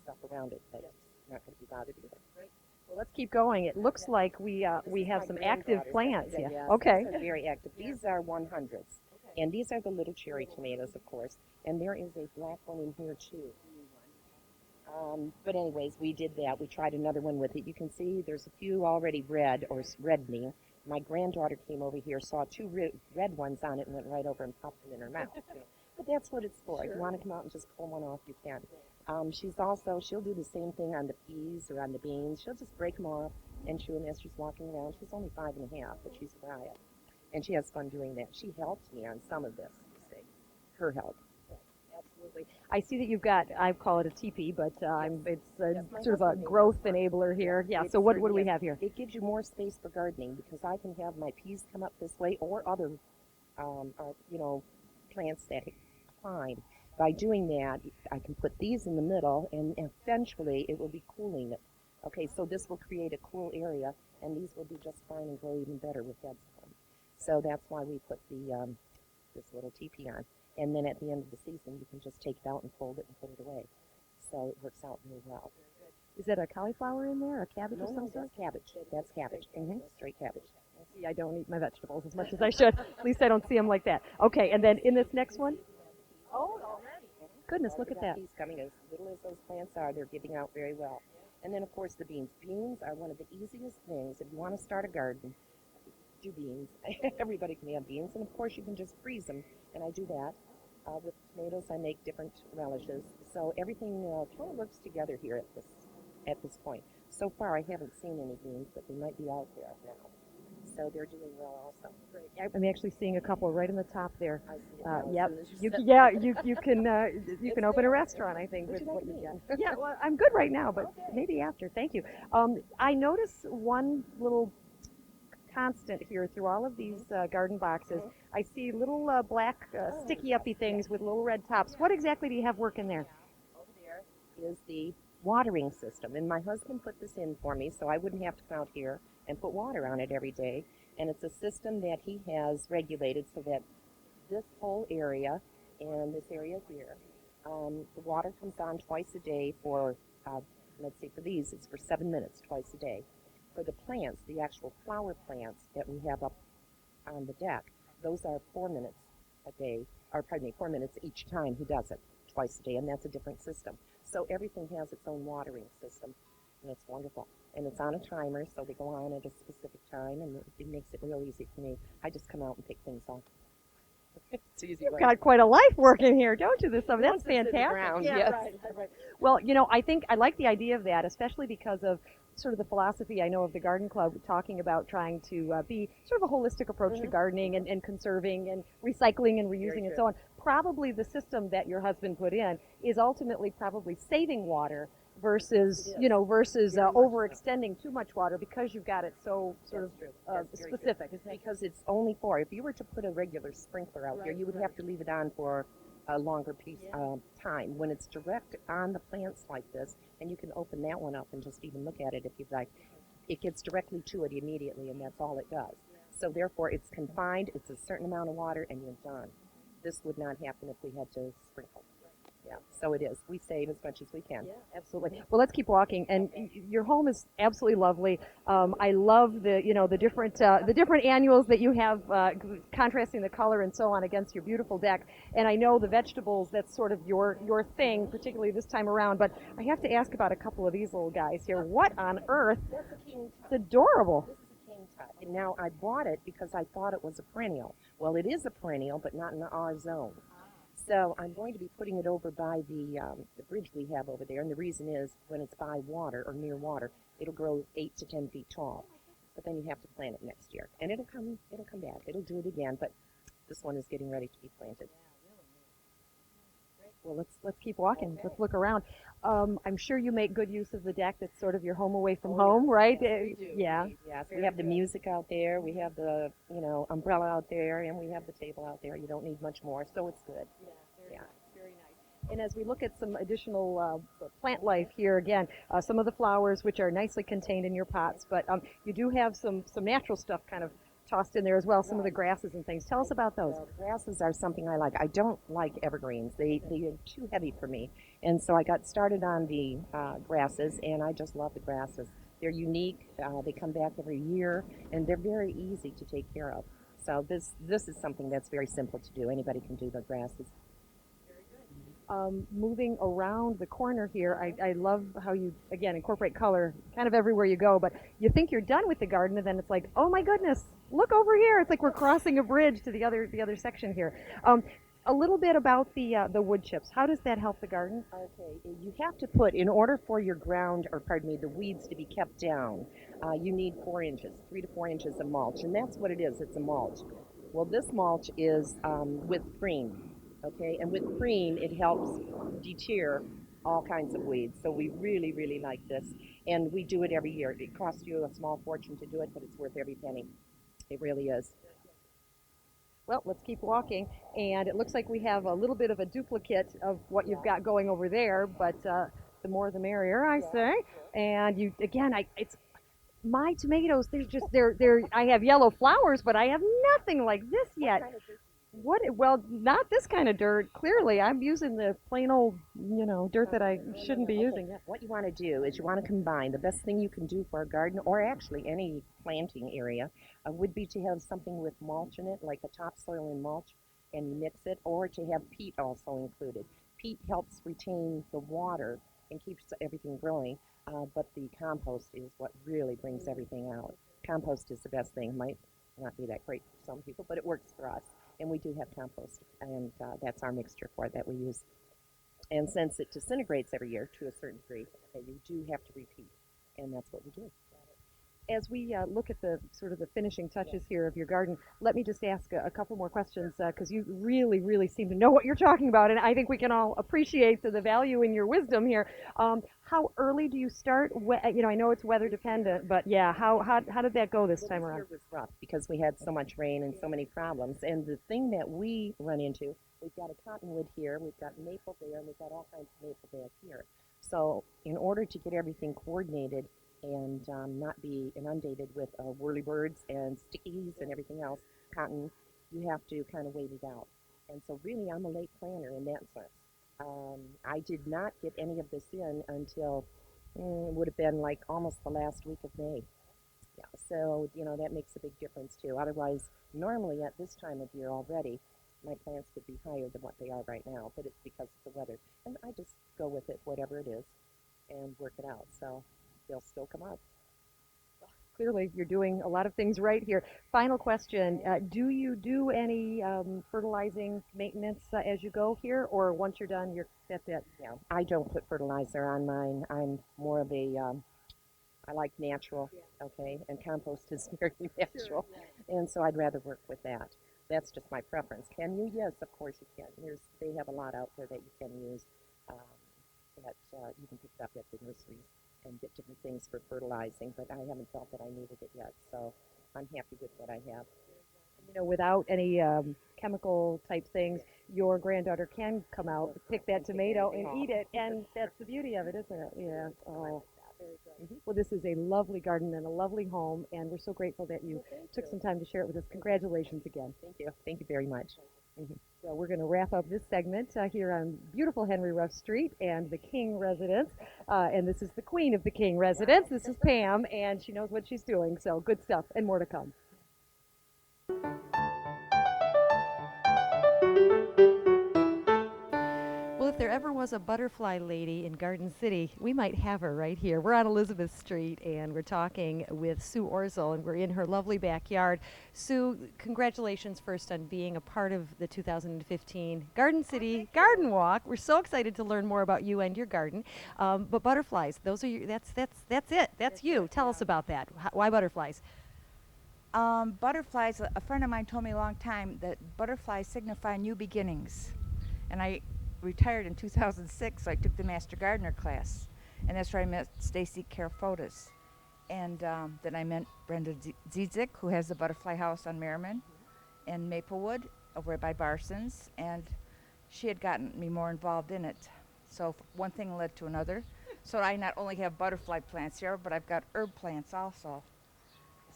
stuff around it that's not going to be bothered either. Well, let's keep going. It looks like we have some active plants. Yeah. Okay. These are very active. These are 100s. And these are the little cherry tomatoes, of course. And there is a black one in here, too. But anyways, we did that. We tried another one with it. You can see there's a few already red or reddening. My granddaughter came over here, saw two red ones on it, and went right over and popped them in her mouth. But that's what it's for. If you want to come out and just pull one off, you can. She'll do the same thing on the peas or on the beans. She'll just break them off and chew them as she's walking around. She's only 5.5, but she's quiet. And she has fun doing that. She helped me on some of this, you see. Her help. Absolutely. I see that you've got, I call it a teepee, but it's sort of a growth enabler here. Yeah, so what do we have here? It gives you more space for gardening because I can have my peas come up this way or other, plants that climb. By doing that, I can put these in the middle, and eventually it will be cooling it. Okay, so this will create a cool area, and these will be just fine and grow even better with heads on. So that's why we put the this little teepee on. And then at the end of the season, you can just take it out and fold it and put it away. So it works out really well. Is that a cauliflower in there, a cabbage or something? That's cabbage. That's cabbage. Straight cabbage. See, I don't eat my vegetables as much as I should. At least I don't see them like that. Okay, and then in this next one? Oh, already. Goodness, look at that. Peas coming as little as those plants are, they're giving out very well. And then, of course, the beans. Beans are one of the easiest things. If you want to start a garden, do beans. Everybody can have beans. And, of course, you can just freeze them. And I do that. With tomatoes, I make different relishes. So everything kind of works together here at this point. So far, I haven't seen any beans, but they might be out there now. So they're doing well also. Great. I'm actually seeing a couple right in the top there. I see it. Yep. You can open a restaurant, I think, with what you got. Yeah, well, I'm good right now, but maybe after. Thank you. I notice one little constant here through all of these garden boxes. I see little black sticky uppy things with little red tops. What exactly do you have working there? Over there is the watering system, and my husband put this in for me so I wouldn't have to come out here and put water on it every day. And it's a system that he has regulated so that this whole area and this area here, the water comes on twice a day for, let's see, for these, it's for 7 minutes twice a day. For the plants, the actual flower plants that we have up on the deck, those are 4 minutes a day, or pardon me, 4 minutes each time he does it, twice a day, and that's a different system. So everything has its own watering system, and it's wonderful. And it's on a timer, so they go on at a specific time, and it makes it real easy for me. I just come out and pick things off. It's easy. You've got quite a life working here, don't you? This summer. That's fantastic. Yeah, yes. Right. Well, I think I like the idea of that, especially because of sort of the philosophy I know of the Garden Club, talking about trying to be sort of a holistic approach to gardening and conserving and recycling and reusing and so on. Probably the system that your husband put in is ultimately probably saving water versus overextending too much water because you've got it so sort of specific. Because it's only for, if you were to put a regular sprinkler out there, you would have to leave it on for a longer time. When it's direct on the plants like this, and you can open that one up and just even look at it if you'd like, it gets directly to it immediately, and that's all it does. So therefore, it's confined, it's a certain amount of water, and you're done. This would not happen if we had to sprinkle. Yeah, so it is. We save as much as we can. Yeah, absolutely. Well, let's keep walking. And your home is absolutely lovely. I love the different annuals that you have, contrasting the color and so on against your beautiful deck. And I know the vegetables, that's sort of your thing, particularly this time around. But I have to ask about a couple of these little guys here. What on earth? That's a king tut. It's adorable. This is a king tut. And now I bought it because I thought it was a perennial. Well, it is a perennial, but not in our zone. So I'm going to be putting it over by the bridge we have over there, and the reason is when it's by water or near water, it'll grow 8 to 10 feet tall. But then you have to plant it next year, and it'll come back. It'll do it again, but this one is getting ready to be planted. Well, let's keep walking. Let's look around. I'm sure you make good use of the deck. That's sort of your home away from home, right? We do. Yeah. Yes, we have the music out there. We have the umbrella out there, and we have the table out there. You don't need much more, so it's good. Yeah. Very nice. And as we look at some additional plant life here again, some of the flowers which are nicely contained in your pots, but you do have some natural stuff kind of tossed in there as well, some of the grasses and things. Tell us about those. Grasses are something I like. I don't like evergreens. They are too heavy for me. And so I got started on the grasses, and I just love the grasses. They're unique. They come back every year, and they're very easy to take care of. So this is something that's very simple to do. Anybody can do the grasses. Moving around the corner here, I love how you, again, incorporate color kind of everywhere you go, but you think you're done with the garden, and then it's like, oh my goodness, look over here. It's like we're crossing a bridge to the other section here. A little bit about the wood chips. How does that help the garden? Okay, you have to put, in order for your ground, or pardon me, the weeds to be kept down, you need 4 inches, 3 to 4 inches of mulch, and that's what it is. It's a mulch. Well, this mulch is with cream, okay, and with cream it helps deter all kinds of weeds. So we really, really like this, and we do it every year. It costs you a small fortune to do it, but it's worth every penny. It really is. Well, let's keep walking, and it looks like we have a little bit of a duplicate of what you've got going over there, but the more the merrier, I say. And you, again, it's my tomatoes. They're. I have yellow flowers, but I have nothing like this yet. What? Well, not this kind of dirt. Clearly, I'm using the plain old, dirt that I shouldn't be using. Yeah. What you want to do is you want to combine. The best thing you can do for a garden, or actually any planting area, would be to have something with mulch in it, like a topsoil and mulch, and you mix it, or to have peat also included. Peat helps retain the water and keeps everything growing, but the compost is what really brings everything out. Compost is the best thing. Might not be that great for some people, but it works for us. And we do have compost, and that's our mixture for it that we use. And since it disintegrates every year to a certain degree, you do have to repeat, and that's what we do. As we look at the sort of the finishing touches here of your garden, let me just ask a couple more questions because you really, really seem to know what you're talking about, and I think we can all appreciate the value in your wisdom here. How early do you start? I know it's weather dependent, but yeah, how did that go this time around? This year was rough because we had so much rain and so many problems. And the thing that we run into, we've got a cottonwood here, we've got maple there, and we've got all kinds of maple back here. So in order to get everything coordinated and not be inundated with whirlybirds and stickies and everything else, cotton, you have to kind of wait it out. And so really I'm a late planner in that sense. I did not get any of this in until it would have been like almost the last week of May. Yeah, so that makes a big difference too. Otherwise, normally at this time of year already, my plants would be higher than what they are right now, but it's because of the weather. And I just go with it, whatever it is, and work it out. So they'll still come up. Clearly, you're doing a lot of things right here. Final question, do you do any fertilizing maintenance as you go here, or once you're done, that's it? Yeah, I don't put fertilizer on mine. I'm more of a, I like natural, okay, and compost is very natural, and so I'd rather work with that. That's just my preference. Can you? Yes, of course you can. They have a lot out there that you can use, that you can pick it up at the nurseries and get different things for fertilizing, but I haven't felt that I needed it yet, so I'm happy with what I have. Without any chemical type things, your granddaughter can come out, pick that tomato, and eat it, and that's the beauty of it, isn't it? Yeah. Oh. Well, this is a lovely garden and a lovely home, and we're so grateful that you took some time to share it with us. Congratulations again. Thank you. Thank you very much. So we're going to wrap up this segment here on beautiful Henry Ruff Street and the King residence. And this is the queen of the King residence. This is Pam, and she knows what she's doing. So good stuff and more to come. Well, if there ever was a butterfly lady in Garden City, we might have her right here. We're on Elizabeth Street, and we're talking with Sue Orzel, and we're in her lovely backyard. Sue, congratulations first on being a part of the 2015 Garden City Garden Walk. We're so excited to learn more about you and your garden. But butterflies, those are your, that's it. That's you. Tell us about that. Why butterflies? Butterflies, a friend of mine told me a long time that butterflies signify new beginnings. And I retired in 2006, so I took the Master Gardener class. And that's where I met Stacy Carafotis. And then I met Brenda Zizik, who has the butterfly house on Merriman and Maplewood over by Barson's. And she had gotten me more involved in it. So one thing led to another. So I not only have butterfly plants here, but I've got herb plants also.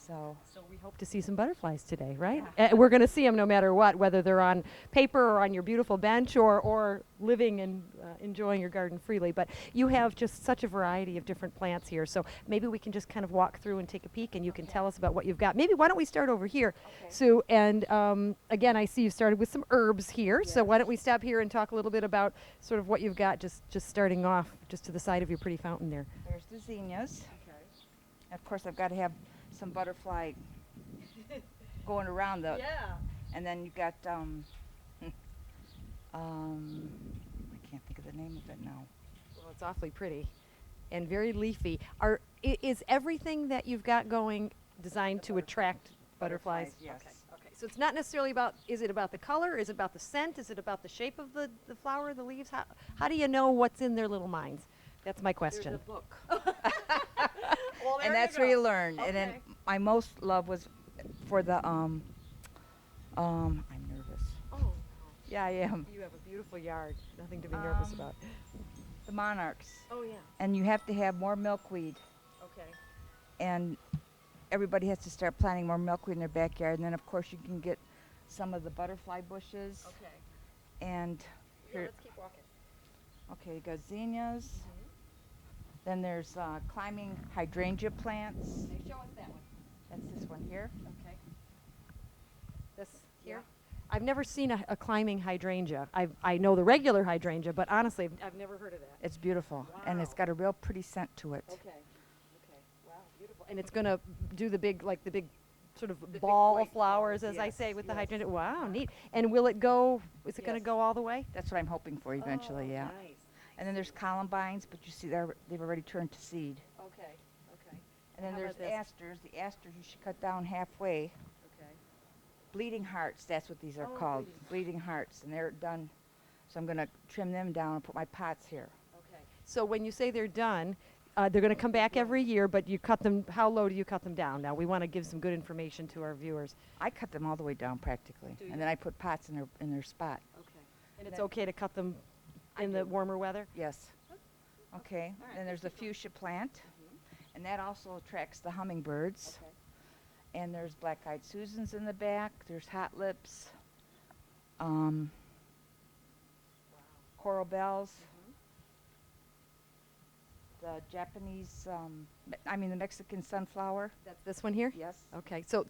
So So we hope to see some butterflies today, right? We're going to see them no matter what, whether they're on paper or on your beautiful bench or living and enjoying your garden freely. But you have just such a variety of different plants here. So maybe we can just kind of walk through and take a peek, and you can tell us about what you've got. Maybe why don't we start over here, Sue? And again, I see you started with some herbs here. So why don't we stop here and talk a little bit about sort of what you've got, just starting off just to the side of your pretty fountain there. there's the zinnias. Of course, I've got to have some butterfly going around the. Yeah. And then you got I can't think of the name of it now. Well, it's awfully pretty and very leafy. Is everything that you've got going designed to attract butterflies? Yes. Okay. So it's not necessarily about, is it about the color? Is it about the scent? Is it about the shape of the flower, the leaves? How do you know what's in their little minds? That's my question. There's a book. And that's where you learn. And then my most love was for the I'm nervous. Oh, Yeah, I am. you have a beautiful yard. Nothing to be nervous about. The monarchs. Oh, yeah. And you have to have more milkweed. Okay. And everybody has to start planting more milkweed in their backyard. And then, of course, you can get some of the butterfly bushes. Okay. And Here, here, let's keep walking. okay, you got zinnias. Then there's climbing hydrangea plants. Show us that one. That's this one here. Okay. This here? I've never seen a climbing hydrangea. I know the regular hydrangea, but honestly, I've never heard of that. It's beautiful. And it's got a real pretty scent to it. Okay. Wow, beautiful. And it's going to do the big sort of ball of flowers, as I say, with the hydrangea. Wow, neat. And will it go, is it going to go all the way? That's what I'm hoping for eventually, yeah. Nice. And then there's columbines, but you see they've already turned to seed. Okay. And then How there's about this? asters. The asters you should cut down halfway. Okay. Bleeding hearts, that's what these are Oh, called. Bleeding hearts, and they're done. So I'm going to trim them down and put my pots here. Okay. So when you say they're done, they're going to come back every year, but you cut them, how low do you cut them down? Now, we want to give some good information to our viewers. I cut them all the way down practically, Do you? and then I put pots in their spot. Okay. And it's Then- okay to cut them in the warmer weather? Yes. Okay. Then there's a fuchsia plant, and that also attracts the hummingbirds. Okay. And there's black-eyed Susans in the back. There's hot lips, coral bells, the Japanese, the Mexican sunflower. That's this one here? Yes. Okay, so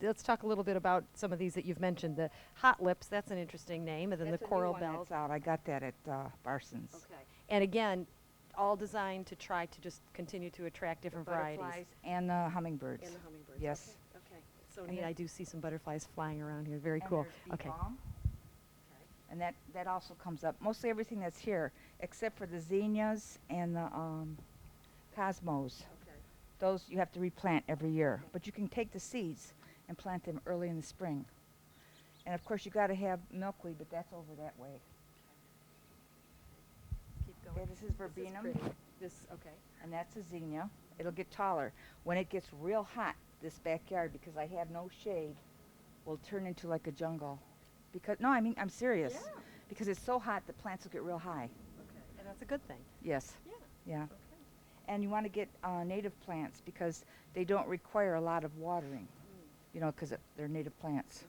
let's talk a little bit about some of these that you've mentioned. The hot lips, that's an interesting name, and then That's the a new coral one bells. that's out. I got that at Barson's. Okay. And again, all designed to try to just continue to attract different varieties. Butterflies and the hummingbirds. And the hummingbirds. Yes. Okay. So And neat. then- I do see some butterflies flying around here. Very And cool. there's bee Okay. balm. And that also comes up. Mostly everything that's here, except for the zinnias and the cosmos. Okay. Those you have to replant every year. But you can take the seeds and plant them early in the spring. And of course you got to have milkweed, but that's over that way. Keep going. Okay, this is verbena, Okay. and that's a zinnia. It'll get taller. When it gets real hot, this backyard, because I have no shade, will turn into like a jungle. I'm serious. Yeah. Because it's so hot, the plants will get real high. Okay. And that's a good thing. Yes. Yeah. Yeah. Okay. And you want to get native plants because they don't require a lot of watering. Because they're native plants.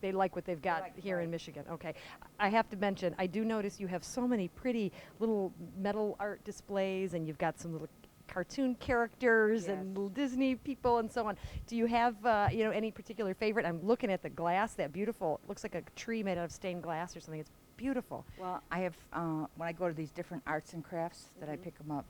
They like what they've got like here in right. Michigan. Okay. I have to mention, I do notice you have so many pretty little metal art displays, and you've got some little cartoon characters and Yes. little Disney people and so on. Do you have any particular favorite? I'm looking at the glass, that beautiful, it looks like a tree made out of stained glass or something. It's beautiful. Well, I have, when I go to these different arts and crafts, that I pick them up.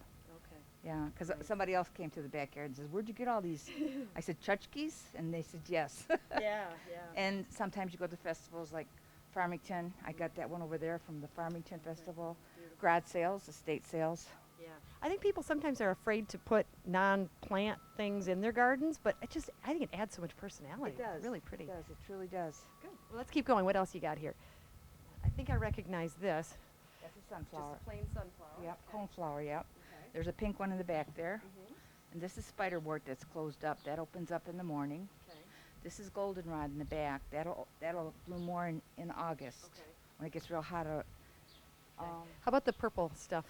Okay. Yeah, because Right. somebody else came to the backyard and says, "Where'd you get all these?" I said, "Tchotchkes," and they said, "Yes." Yeah. And sometimes you go to festivals like Farmington. I got that one over there from the Farmington Festival. Garage sales, estate sales. Yeah. I think people sometimes are afraid to put non-plant things in their gardens, but I think it adds so much personality. It's really pretty. It does. It truly does. Good. Well, let's keep going. What else you got here? I think I recognize this. That's a sunflower. plain sunflower. Yep, coneflower, yep. Okay. There's a pink one in the back there. And this is spiderwort that's closed up. That opens up in the morning. Okay. This is goldenrod in the back. That'll bloom more in August Okay. when it gets real hot out. How about the purple stuff?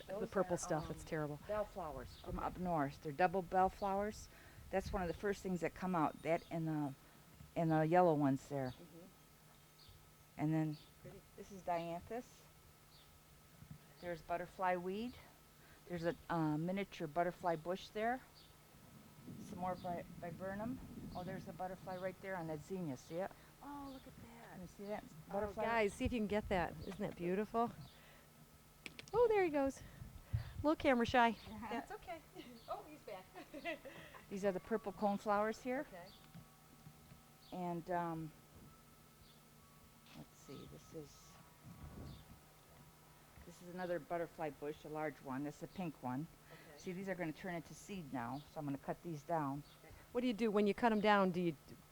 The Those purple are, stuff. It's terrible. Bellflowers from up north. They're double bellflowers. That's one of the first things that come out. That and the yellow ones there. And then this is dianthus. There's butterfly weed. There's a miniature butterfly bush there. Some more viburnum. Oh, there's a butterfly right there on that zinnia. See it? Oh, look at that. Can you see that Oh, butterfly? guys, see if you can get that. Isn't that beautiful? Oh, there he goes. A little camera shy. That's okay. Oh, he's back. These are the purple cone flowers here. Okay. And let's see. This is another butterfly bush, a large one. This is a pink one. Okay. See, these are going to turn into seed now, so I'm going to cut these down. What do you do when you cut them down?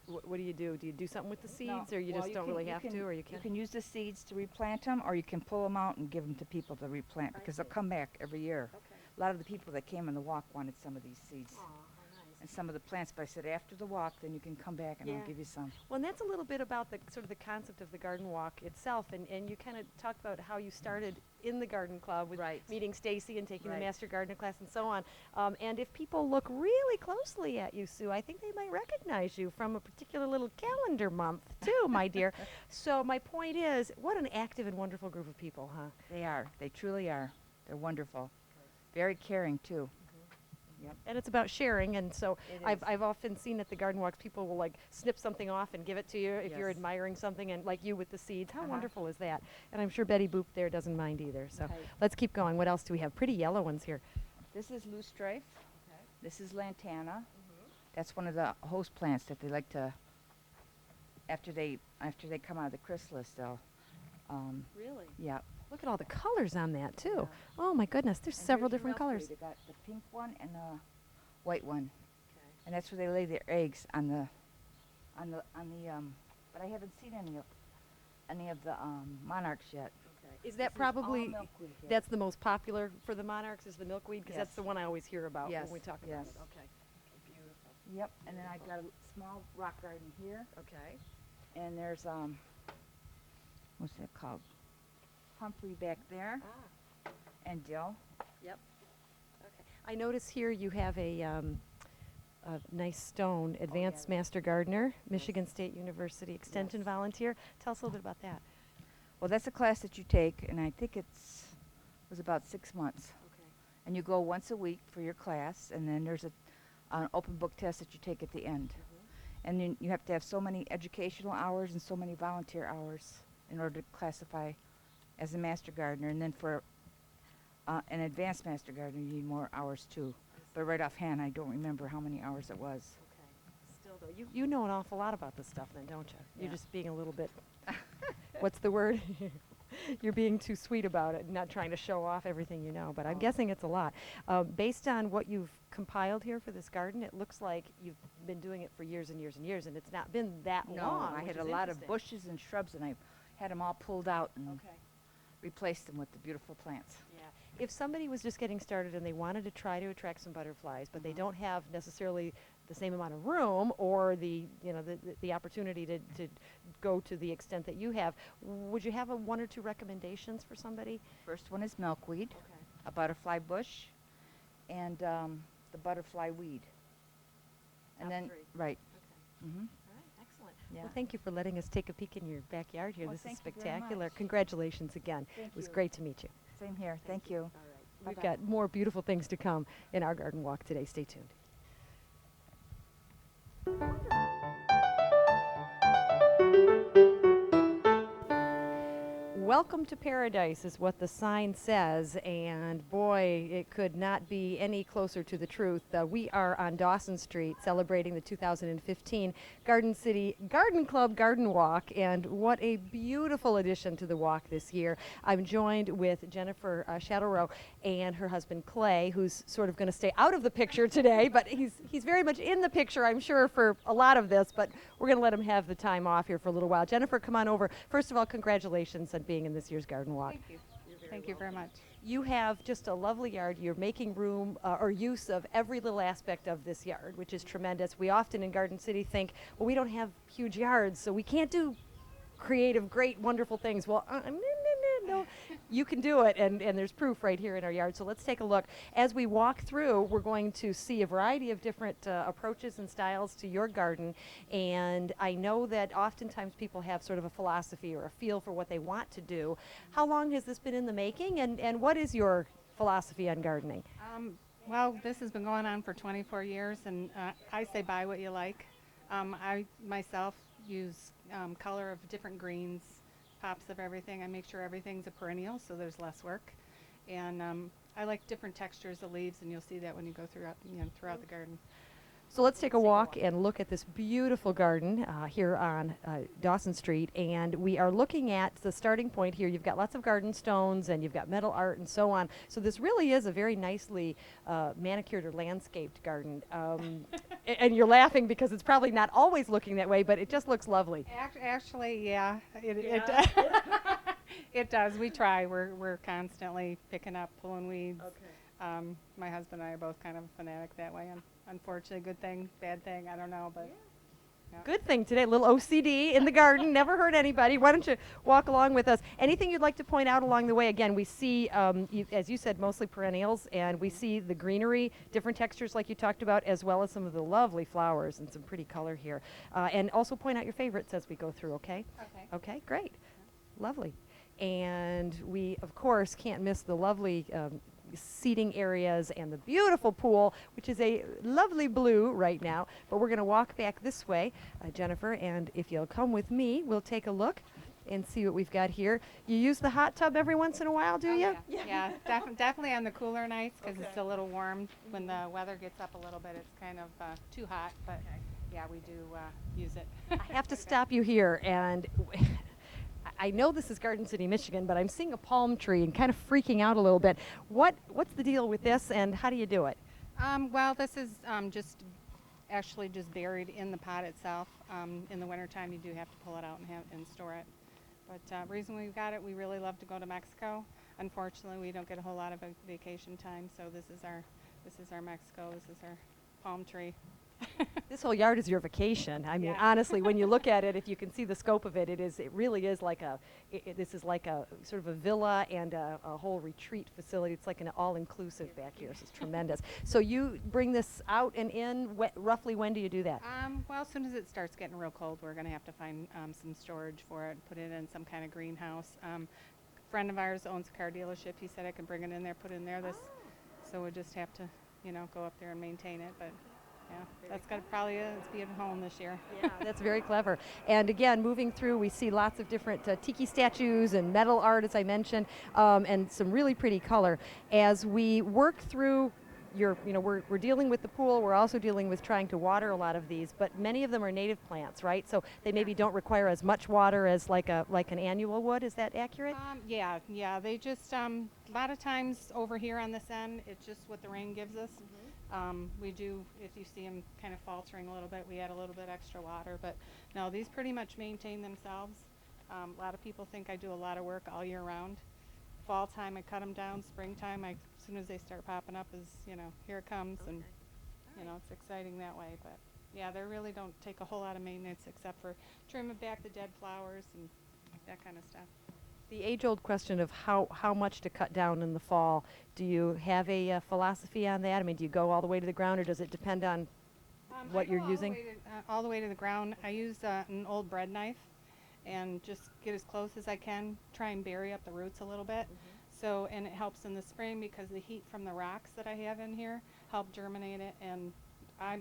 What do you do? Do you do something with the seeds, or you well, just don't really have to, or you can? You can use the seeds to replant them, or you can pull them out and give them to people to replant because they'll come back every year. Okay. A lot of the people that came on the walk wanted some of these seeds Aw, how nice. and some of the plants, but I said after the walk, then you can come back and Yeah. I'll give you some. Well, and that's a little bit about the sort of the concept of the garden walk itself, and you kind of talked about how you started in the garden club with Right. meeting Stacy and taking the Right. master gardener class and so on. And if people look really closely at you, Sue, I think they might recognize you from a particular little calendar month too, my dear. So my point is, what an active and wonderful group of people, huh? They are. They truly are. They're wonderful. Very caring too. And it's about sharing, and so It I've, is. I've often seen at the garden walks, people will like snip something off and give it to you if you're Yes. admiring something, and like you with the seeds. How Uh-huh. wonderful is that? And I'm sure Betty Boop there doesn't mind either. So Right. let's keep going. What else do we have? Pretty yellow ones here. This is loosestrife. This is lantana. That's one of the host plants that they like to. After they come out of the chrysalis, they'll. Really? Yeah. Look at all the colors on that too. Oh my goodness, there's several different colors. They got the pink one and the white one, and that's where they lay their eggs on the. But I haven't seen any of the monarchs yet. Is that This is all probably milkweed here. that's the most popular for the monarchs? Is the milkweed? Because that's Yes. the one I always hear about Yes, when we talk about yes. it. Okay. Beautiful. Yep. And then I've got a small rock garden here, Okay. and there's what's that called? Humphrey back there, Ah. and dill. Yep. Okay. I notice here you have a nice stone, Advanced Master Gardener, Michigan State University Extension volunteer. Tell us a little bit about that. Well, that's a class that you take, and I think was about 6 months. Okay. And you go once a week for your class, and then there's an open book test that you take at the end. And then you have to have so many educational hours and so many volunteer hours in order to classify as a master gardener. And then for an advanced master gardener, you need more hours too. But right offhand, I don't remember how many hours it was. Okay. Still though, you know an awful lot about this stuff then, don't you? You're Yeah. just being a little bit, what's the word? You're being too sweet about it, not trying to show off everything you know, but I'm guessing it's a lot. Based on what you've compiled here for this garden, it looks like you've been doing it for years and years and years, and it's not been that long. I which had is a lot of interesting. bushes and shrubs, and I had them all pulled out and Okay. replaced them with the beautiful plants. Yeah. If somebody was just getting started and they wanted to try to attract some butterflies, but they don't have necessarily the same amount of room or the opportunity to go to the extent that you have, would you have one or two recommendations for somebody? First one is milkweed, Okay. a butterfly bush, and the butterfly weed. And Top then, three. right. Okay. Mm-hmm. All right. Excellent. Yeah. Well, thank you for letting us take a peek in your backyard here. Well, This is thank you very spectacular. much. Congratulations again. Thank It was you. great to meet you. Same here. Thank you. All right. We've got more beautiful things to come in our garden walk today. Stay tuned. Welcome to paradise is what the sign says, and boy, it could not be any closer to the truth. We are on Dawson Street celebrating the 2015 Garden City Garden Club Garden Walk, and what a beautiful addition to the walk this year. I'm joined with Jennifer Shadowrow and her husband Clay, who's sort of going to stay out of the picture today, but he's very much in the picture, I'm sure, for a lot of this, but we're going to let him have the time off here for a little while. Jennifer, come on over. First of all, congratulations on being in this year's garden walk. Thank you. Thank you very much. You have just a lovely yard. You're making room or use of every little aspect of this yard, which is tremendous. We often in Garden City think, well, we don't have huge yards, so we can't do creative, great, wonderful things. Well, No, you can do it, and there's proof right here in our yard. So let's take a look. As we walk through, we're going to see a variety of different approaches and styles to your garden. And I know that oftentimes people have sort of a philosophy or a feel for what they want to do. How long has this been in the making, and what is your philosophy on gardening? Well, this has been going on for 24 years, and I say buy what you like. I myself use color of different greens, pops of everything. I make sure everything's a perennial, so there's less work. And I like different textures of leaves, and you'll see that when you go throughout the garden. So let's take a walk and look at this beautiful garden here on Dawson Street. And we are looking at the starting point here. You've got lots of garden stones and you've got metal art and so on. So this really is a very nicely manicured or landscaped garden. And you're laughing because it's probably not always looking that way, but it just looks lovely. Actually, yeah, it does. We try. We're constantly picking up, pulling weeds. Okay. My husband and I are both kind of a fanatic that way. Unfortunately, good thing, bad thing, I don't know, but. Yeah. Good thing today, a little OCD in the garden, never hurt anybody. Why don't you walk along with us? Anything you'd like to point out along the way? Again, we see, as you said, mostly perennials, and we see the greenery, different textures like you talked about, as well as some of the lovely flowers and some pretty color here. And also point out your favorites as we go through, okay? Okay. Okay, great. Lovely. And we, of course, can't miss the lovely seating areas and the beautiful pool, which is a lovely blue right now. But we're going to walk back this way, Jennifer, and if you'll come with me, we'll take a look and see what we've got here. You use the hot tub every once in a while, do you? Yeah, definitely on the cooler nights because it's a little warm. When the weather gets up a little bit, it's kind of too hot, but yeah, we do use it. I have to stop you here, and I know this is Garden City, Michigan, but I'm seeing a palm tree and kind of freaking out a little bit. What's the deal with this, and how do you do it? Well, this is just buried in the pot itself. In the wintertime, you do have to pull it out and store it. But reason we've got it, we really love to go to Mexico. Unfortunately, we don't get a whole lot of vacation time, so this is our Mexico. This is our palm tree. This whole yard is your vacation. I mean, honestly, when you look at it, if you can see the scope of it, it really is like this is like a sort of a villa and a whole retreat facility. It's like an all-inclusive back here. This is tremendous. So you bring this out and in, roughly when do you do that? Well, as soon as it starts getting real cold, we're going to have to find some storage for it, put it in some kind of greenhouse. A friend of ours owns a car dealership. He said I could bring it in there, put it in there. So we just have to, go up there and maintain it. But yeah, that's going to probably be at home this year. Yeah, that's very clever. And again, moving through, we see lots of different tiki statues and metal art, as I mentioned, and some really pretty color. As we work through we're dealing with the pool. We're also dealing with trying to water a lot of these, but many of them are native plants, right? So they maybe don't require as much water as like an annual would. Is that accurate? Yeah. They just a lot of times over here on this end, it's just what the rain gives us. We do, if you see them kind of faltering a little bit, we add a little bit extra water, but no, these pretty much maintain themselves. A lot of people think I do a lot of work all year round. Fall time, I cut them down. Springtime, as soon as they start popping up, here it comes, and it's exciting that way. But yeah, they really don't take a whole lot of maintenance except for trimming back the dead flowers and that kind of stuff. The age-old question of how much to cut down in the fall. Do you have a philosophy on that? I mean, do you go all the way to the ground, or does it depend on what you're using? All the way to the ground. I use an old bread knife and just get as close as I can, try and bury up the roots a little bit. So, and it helps in the spring because the heat from the rocks that I have in here help germinate it, and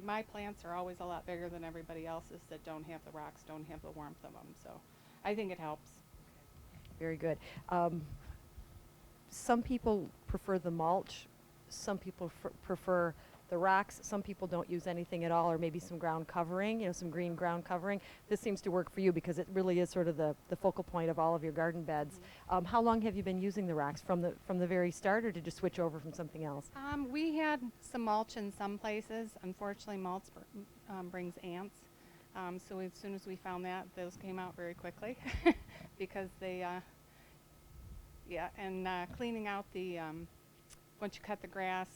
my plants are always a lot bigger than everybody else's that don't have the rocks, don't have the warmth of them. So I think it helps. Very good. Some people prefer the mulch. Some people prefer the rocks. Some people don't use anything at all, or maybe some ground covering, some green ground covering. This seems to work for you because it really is sort of the focal point of all of your garden beds. How long have you been using the rocks? From the very start, or did you switch over from something else? We had some mulch in some places. Unfortunately, mulch brings ants. So as soon as we found that, those came out very quickly because they, cleaning out the, once you cut the grass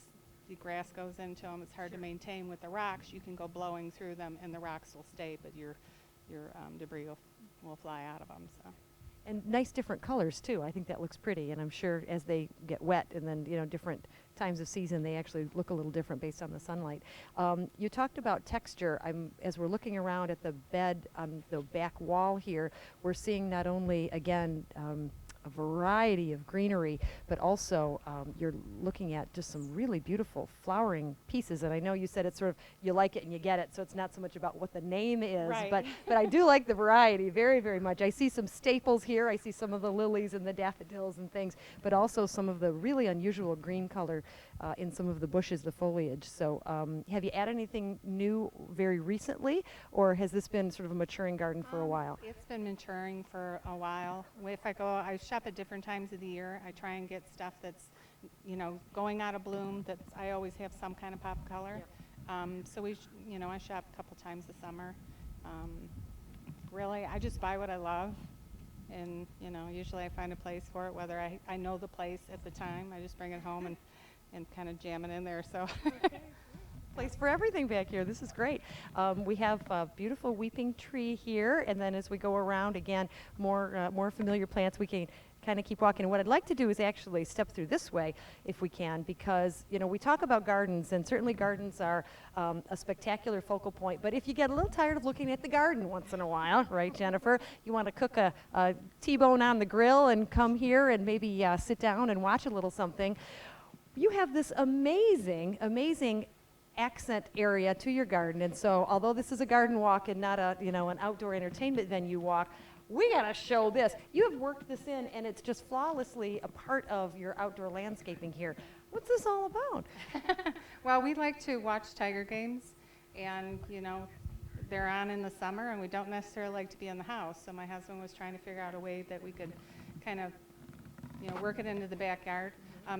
goes into them. It's hard to maintain with the rocks. You can go blowing through them and the rocks will stay, but your debris will fly out of them. So. And nice different colors too. I think that looks pretty, and I'm sure as they get wet and then different times of season, they actually look a little different based on the sunlight. You talked about texture. As we're looking around at the bed on the back wall here, we're seeing not only again a variety of greenery, but also you're looking at just some really beautiful flowering pieces. And I know you said it's sort of, you like it and you get it, so it's not so much about what the name is, Right. but I do like the variety very, very much. I see some staples here. I see some of the lilies and the daffodils and things, but also some of the really unusual green color in some of the bushes, the foliage. So have you added anything new very recently, or has this been sort of a maturing garden for a while? It's been maturing for a while. If I shop at different times of the year. I try and get stuff that's, going out of bloom. That I always have some kind of pop color. So I shop a couple times a summer. Really, I just buy what I love, and usually I find a place for it. Whether I know the place at the time, I just bring it home and kind of jam it in there. So. Place for everything back here. This is great. We have a beautiful weeping tree here, and then as we go around again, more familiar plants. We can kind of keep walking. And what I'd like to do is actually step through this way, if we can, because we talk about gardens, and certainly gardens are a spectacular focal point. But if you get a little tired of looking at the garden once in a while, right, Jennifer? You want to cook a T-bone on the grill and come here and maybe sit down and watch a little something. You have this amazing accent area to your garden, and so although this is a garden walk and not a an outdoor entertainment venue walk, we gotta show this. You have worked this in, and it's just flawlessly a part of your outdoor landscaping here. What's this all about? Well, we like to watch Tiger games, and they're on in the summer, and we don't necessarily like to be in the house. So my husband was trying to figure out a way that we could kind of work it into the backyard.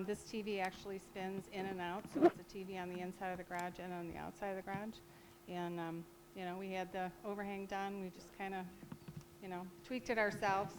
This TV actually spins in and out, so it's a TV on the inside of the garage and on the outside of the garage. And we had the overhang done. We just kind of tweaked it ourselves,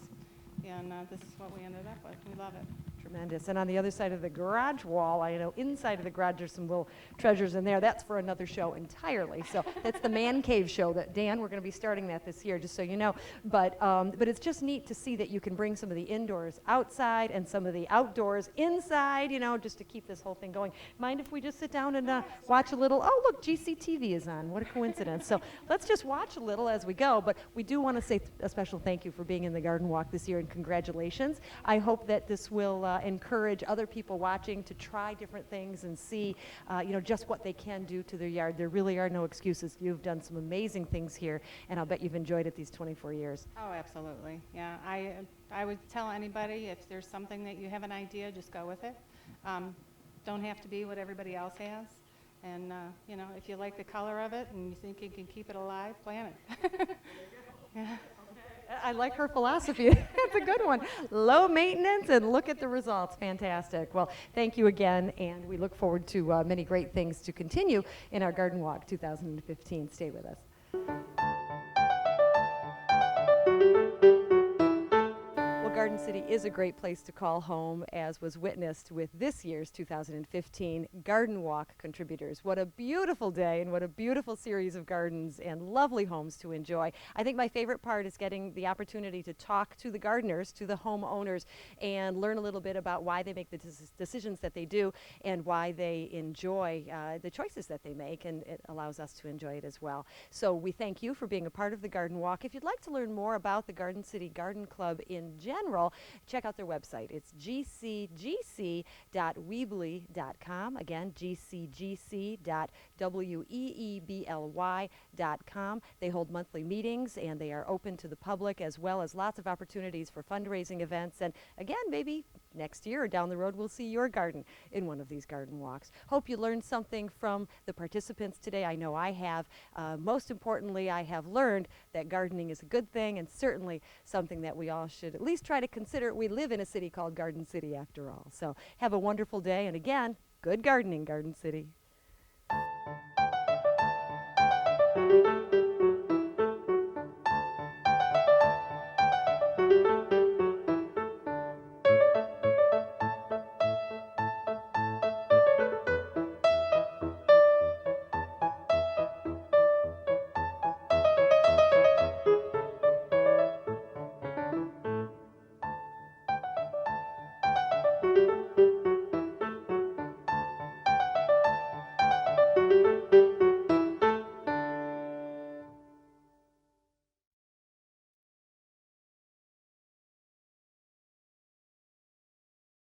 and this is what we ended up with. We love it. Tremendous. And on the other side of the garage wall, I know inside of the garage there's some little treasures in there. That's for another show entirely. So that's the Man Cave show that, Dan, we're going to be starting that this year, just so you know. But it's just neat to see that you can bring some of the indoors outside and some of the outdoors inside, just to keep this whole thing going. Mind if we just sit down and watch a little? Oh, look, GCTV is on. What a coincidence. So let's just watch a little as we go. But we do want to say a special thank you for being in the Garden Walk this year, and congratulations. I hope that this will encourage other people watching to try different things and see, just what they can do to their yard. There really are no excuses. You've done some amazing things here, and I'll bet you've enjoyed it these 24 years. Oh, absolutely. Yeah, I would tell anybody, if there's something that you have an idea, just go with it. Don't have to be what everybody else has. And, if you like the color of it and you think you can keep it alive, plant it. Yeah. I like her philosophy. It's a good one. Low maintenance and look at the results. Fantastic. Well, thank you again, and we look forward to many great things to continue in our Garden Walk 2015. Stay with us. Garden City is a great place to call home, as was witnessed with this year's 2015 Garden Walk contributors. What a beautiful day, and what a beautiful series of gardens and lovely homes to enjoy. I think my favorite part is getting the opportunity to talk to the gardeners, to the homeowners, and learn a little bit about why they make the decisions that they do and why they enjoy the choices that they make, and it allows us to enjoy it as well. So we thank you for being a part of the Garden Walk. If you'd like to learn more about the Garden City Garden Club in general, check out their website. It's gcgc.weebly.com. Again, gcgc.weebly.com. They hold monthly meetings, and they are open to the public, as well as lots of opportunities for fundraising events. And again, maybe next year or down the road, we'll see your garden in one of these garden walks. Hope you learned something from the participants today. I know I have. Most importantly, I have learned that gardening is a good thing, and certainly something that we all should at least try to consider. We live in a city called Garden City after all. So have a wonderful day, and again, good gardening, Garden City.